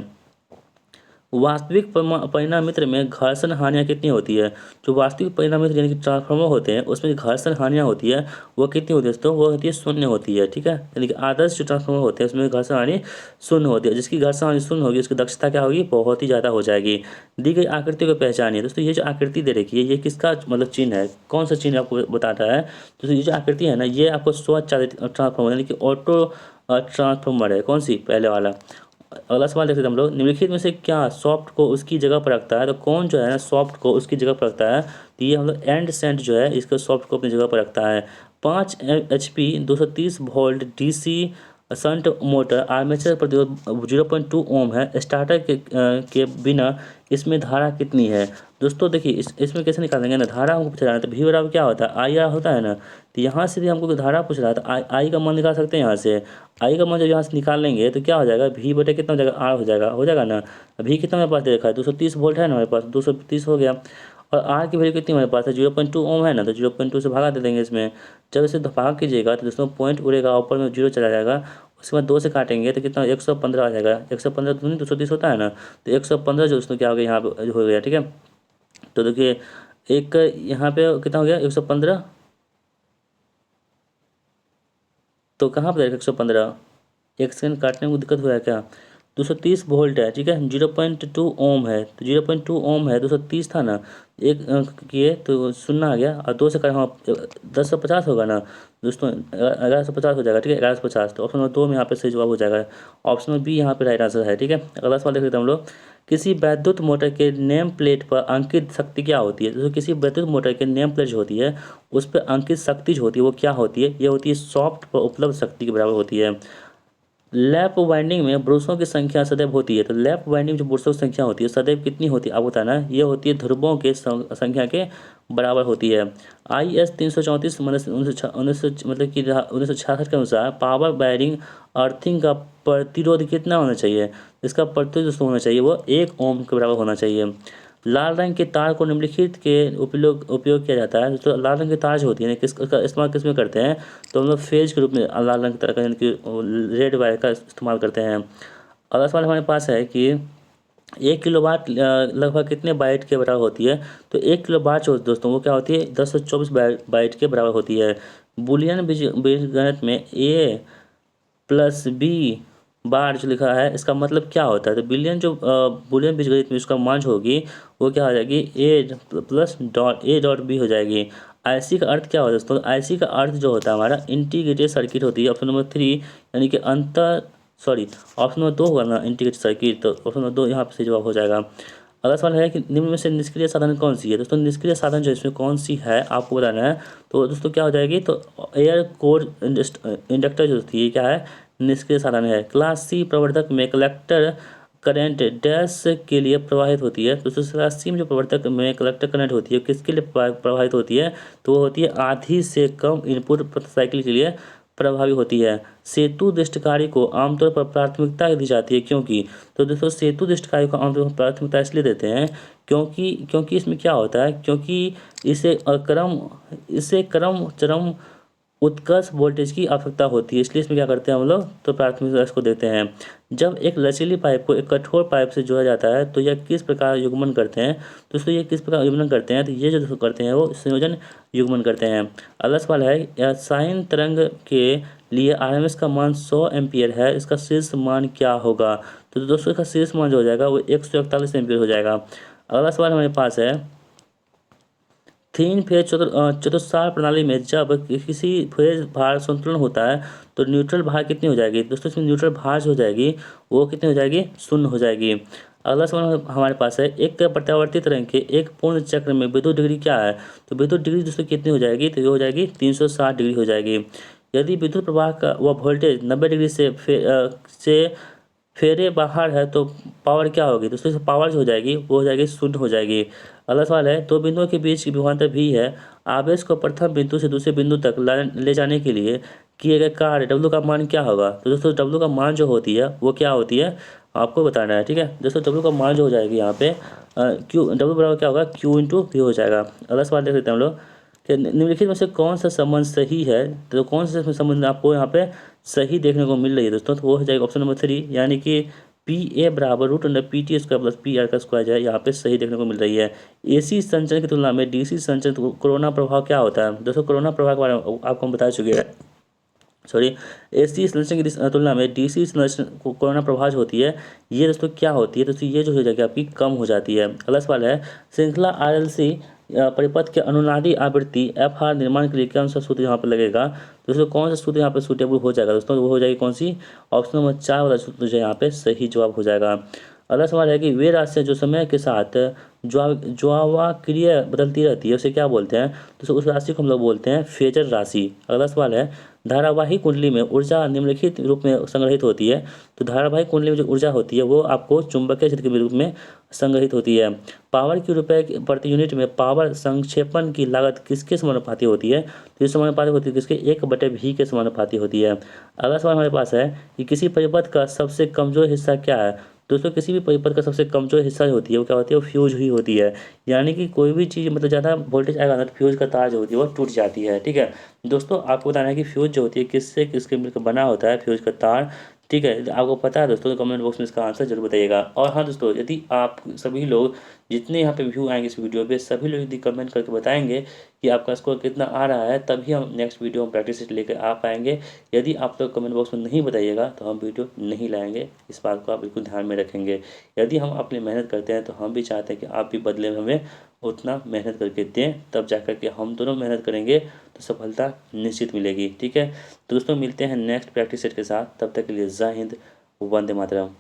वास्तविक परिणामित्र में घर्षण हानियाँ कितनी होती है। जो वास्तविक परिणामित्र यानी कि ट्रांसफार्मर होते हैं उसमें घर्षण हानियाँ होती है वो कितनी होती है दोस्तों, वो होती है 0 होती है, ठीक है। यानी कि आदर्श जो ट्रांसफार्मर होते हैं उसमें घर्षण हानि 0 होती है। जिसकी घर्षण हानि 0 होगी उसकी दक्षता क्या होगी, बहुत ही ज़्यादा हो जाएगी। दी गई आकृति को पहचानिए। दोस्तों ये जो आकृति दे रखी है ये किसका मतलब चिन्ह है, कौन सा चिन्ह आपको बताता है। तो ये जो आकृति है ना ये आपको स्वचालित ट्रांसफार्मर यानी कि ऑटो ट्रांसफार्मर है, कौन सी, पहले वाला। अगला सवाल देखते हैं हम लोग। निम्नलिखित में से क्या सॉफ्ट को उसकी जगह पर रखता है। तो कौन जो है ना सॉफ्ट को उसकी जगह पर रखता है, तो ये हम लोग एंड सेंट जो है इसको सॉफ्ट को अपनी जगह पर रखता है। 5 HP 230 volt DC shunt motor armature प्रतिरोध 0.2 ओम है। स्टार्टर के बिना इसमें धारा कितनी है। दोस्तों देखिए इसमें कैसे निकालेंगे ना, धारा हमको पूछा जाना है तो V बराबर क्या होता है IR होता है ना। तो यहाँ से भी हमको धारा पूछ रहा है तो आई का मान निकाल सकते हैं यहाँ से। आई का मान जब यहाँ से निकाल लेंगे तो क्या हो जाएगा, V बटे कितना हो जाएगा, R हो जाएगा ना। V कितना मेरे पास दे रखा है 230 वोल्ट है ना हमारे पास, 230 हो गया। और R की वैल्यू कितनी हमारे पास है 0.2 ओम है ना, तो 0.2 से भागा दे देंगे इसमें। जब इसे भाग कीजिएगा तो दोस्तों पॉइंट उड़ेगा ऊपर में 0 चला जाएगा। उसके बाद 2 से काटेंगे तो कितना 115 आ जाएगा। 115 तो नहीं 230 होता है ना, तो 115 जो दोस्तों क्या हो गया यहाँ पे हो गया, ठीक है। तो देखिए एक यहाँ पे कितना हो गया 115, तो कहाँ पर 115, एक सेकंड काटने में दिक्कत हुआ है क्या। 230 वोल्ट है, ठीक है, 0.2 ओम है, तो 0.2 ओम है, 230 था ना, एक किए तो सुनना आ गया, और 2 से कर, हाँ 1050 होगा ना दोस्तों, 1150 हो जाएगा, ठीक है, 1150, तो ऑप्शन नंबर 2 में यहाँ पे सही जवाब हो जाएगा। ऑप्शन नंबर बी यहाँ पे राइट आंसर है, ठीक है। अगला सवाल देख लेते हैं हम लोग। किसी वैद्युत मोटर के नेम प्लेट पर अंकित शक्ति क्या होती है? दोस्तों किसी वैद्युत मोटर के नेम प्लेट जो होती है उस पर अंकित शक्ति जो होती है वो क्या होती है? ये होती है सॉफ्ट पर उपलब्ध शक्ति के बराबर होती है। लैप वाइंडिंग में ब्रुशों की संख्या सदैव होती है, तो लैप वाइंडिंग जो ब्रुशों की संख्या होती है सदैव कितनी होती है आप बताना। ये होती है ध्रुवों के संख्या के बराबर होती है। IS 334 उन्नीस मतलब कि 1966 के अनुसार पावर वायरिंग अर्थिंग का प्रतिरोध कितना होना चाहिए? इसका प्रतिरोध दोस्तों होना चाहिए वो 1 ओम के बराबर होना चाहिए। लाल रंग के तार को निम्नलिखित के उपयोग किया जाता है। तो लाल रंग की तार जो होती है इसका इस्तेमाल किस में करते हैं? तो हम लोग फेज के रूप में लाल रंग की तार का यानी कि रेड वायर का इस्तेमाल करते हैं। अगला सवाल हमारे पास है कि 1 किलोवाट लगभग कितने बाइट के बराबर होती है? तो 1 किलोवाट जो दोस्तों वो क्या होती है? 1024 बाइट के बराबर होती है। बुलियन बीजगणित में ए प्लस बी बार जो लिखा है इसका मतलब क्या होता है? तो बुलियन बीजगणित में उसका मान जो होगी वो क्या हो जाएगी? ए डॉट बी हो जाएगी। आईसी का अर्थ क्या होता है दोस्तों? आईसी का अर्थ जो होता है हमारा इंटीग्रेटेड सर्किट होती है। ऑप्शन नंबर 3 यानी कि ऑप्शन नंबर 2 होगा ना इंटीग्रेटेड सर्किट, तो ऑप्शन नंबर 2 यहाँ पे सही जवाब हो जाएगा। अगला सवाल है कि निम्न में से निष्क्रिय साधन कौन सी है? दोस्तों निष्क्रिय साधन जो इसमें कौन सी है आपको बताना है। तो दोस्तों क्या हो जाएगी? तो एयर कोर इंडक्टर जो होती है क्या है? निष्क्रिय साधन है। क्लास सी प्रवर्धक में कलेक्टर करंट डैश के लिए प्रवाहित होती है। तो क्लास सी में जो प्रवर्धक में कलेक्टर करंट होती है किसके लिए प्रवाहित होती है? तो वो होती है आधी से कम इनपुट प्रति साइकिल के लिए प्रभावी होती है। सेतु दृष्टिकारी को आमतौर पर प्राथमिकता दी जाती है क्योंकि, तो दोस्तों सेतु दृष्टिकारी को आमतौर पर प्राथमिकता इसलिए देते हैं क्योंकि इसमें क्या होता है? क्योंकि इसे क्रम चरम उत्कर्ष वोल्टेज की आवश्यकता होती है, इसलिए इसमें क्या करते हैं हम लोग? तो प्राथमिकता इसको देते हैं। जब एक लचीली पाइप को एक कठोर पाइप से जोड़ा जाता है तो यह किस प्रकार युग्मन करते हैं? दोस्तों ये किस प्रकार युग्मन करते हैं? तो ये जो करते हैं वो संयोजन युग्मन करते हैं। अगला सवाल है यह साइन तरंग के लिए RMS का मान 100 एम्पियर है, इसका शीर्ष मान क्या होगा? तो दोस्तों इसका शीर्ष मान जो हो जाएगा वो 141 एम्पियर हो जाएगा। अगला सवाल हमारे पास है 3 फेज चतुस्सार प्रणाली में जब किसी फेज भार संतुलन होता है तो न्यूट्रल भार कितनी हो जाएगी? दोस्तों इसमें न्यूट्रल भार जो हो जाएगी वो कितनी हो जाएगी? 0 हो जाएगी। अगला सवाल हमारे पास है एक प्रत्यावर्ती तरंग के एक पूर्ण चक्र में विद्युत डिग्री क्या है? तो विद्युत डिग्री दोस्तों कितनी हो जाएगी? तो ये हो जाएगी 360 डिग्री हो जाएगी। यदि विद्युत प्रवाह का वह वोल्टेज 90 डिग्री से फेरे बाहर है तो पावर क्या होगी? दोस्तों पावर जो हो जाएगी वो हो जाएगी 0 हो जाएगी। अगला सवाल है दो बिंदुओं के बीच की विभवांतर भी है, आवेश को प्रथम बिंदु से दूसरे बिंदु तक ले जाने के लिए किए गए कार्य W का मान क्या होगा? तो दोस्तों W का मान जो होती है वो क्या होती है आपको बताना है, ठीक है। दोस्तों W का मान जो हो जाएगी यहाँ पे W बराबर क्या होगा? Q इंटू V हो जाएगा। अगला सवाल देख लेते हैं हम लोग कि निम्नलिखित में से कौन सा संबंध सही है? तो कौन सा संबंध आपको यहाँ पे सही देखने को मिल रही है दोस्तों? तो वो हो जाएगा ऑप्शन नंबर 3 यानी कि PA बराबर √PT² प्लस PR का स्क्वायर है, यहाँ पे सही देखने को मिल रही है। AC संचरण की तुलना में DC संचरण कोरोना प्रभाव क्या होता है? दोस्तों कोरोना प्रभाव के बारे में आपको हम बता चुके हैं। AC संरचना की तुलना में DC संरचना कोरोना प्रभाव जो होती है ये दोस्तों क्या होती है? दोस्तों ये जो हो जाएगी आपकी कम हो जाती है। अगला सवाल है श्रृंखला RLC परिपथ के अनुनादी आवृत्ति FR निर्माण के लिए कौन सा सूत्र यहाँ पर लगेगा? दोस्तों कौन सा सूत्र यहाँ पे सूटेबल हो जाएगा दोस्तों? वो हो जाएगी कौन सी? ऑप्शन नंबर 4 वाला सूत्र जो यहाँ पे सही जवाब हो जाएगा। अगला सवाल है कि वे राशियाँ जो समय के साथ ज्वालाक्रिय बदलती रहती है उसे क्या बोलते हैं? तो उस राशि को हम लोग बोलते हैं फेजर राशि। अगला सवाल है धारावाहिक कुंडली में ऊर्जा निम्नलिखित रूप में संग्रहित होती है। तो धारावाहिक कुंडली में जो ऊर्जा होती है वो आपको चुंबकीय क्षेत्र के रूप में संग्रहित होती है। पावर की रुपए प्रति यूनिट में पावर संक्षेपण की लागत किसके समानुपाती होती है? तो ये समानुपाती होती है किसके? 1/V के समानुपाती होती है। अगला सवाल हमारे पास है कि किसी परिपथ का सबसे कमजोर हिस्सा क्या है? दोस्तों किसी भी परिपथ का सबसे कमजोर हिस्सा जो होती है वो क्या होती है? वो फ्यूज ही होती है। यानी कि कोई भी चीज़ मतलब ज़्यादा वोल्टेज आएगा ना तो फ्यूज का तार जो होती है वो टूट जाती है, ठीक है। दोस्तों आपको बताना है कि फ्यूज जो होती है किससे किसके मिलकर बना होता है फ्यूज का तार? ठीक है, आपको पता है दोस्तों, तो कमेंट बॉक्स में इसका आंसर ज़रूर बताइएगा। और हाँ दोस्तों, यदि आप सभी लोग, जितने यहाँ पे व्यू आएँगे इस वीडियो पे, सभी लोग यदि कमेंट करके बताएँगे कि आपका स्कोर कितना आ रहा है, तभी हम नेक्स्ट वीडियो में प्रैक्टिस सेट लेकर आ पाएँगे। यदि आप लोग कमेंट बॉक्स में नहीं बताइएगा तो हम वीडियो नहीं लाएँगे। इस बात को आप बिल्कुल ध्यान में रखेंगे। यदि हम अपनी मेहनत करते हैं तो हम भी चाहते हैं कि आप भी बदले में हमें उतना मेहनत करके दें, तब जाकर के हम दोनों मेहनत करेंगे तो सफलता निश्चित मिलेगी। ठीक है, तो दोस्तों मिलते हैं नेक्स्ट प्रैक्टिस सेट के साथ। तब तक के लिए जय हिंद, वंदे मातरम।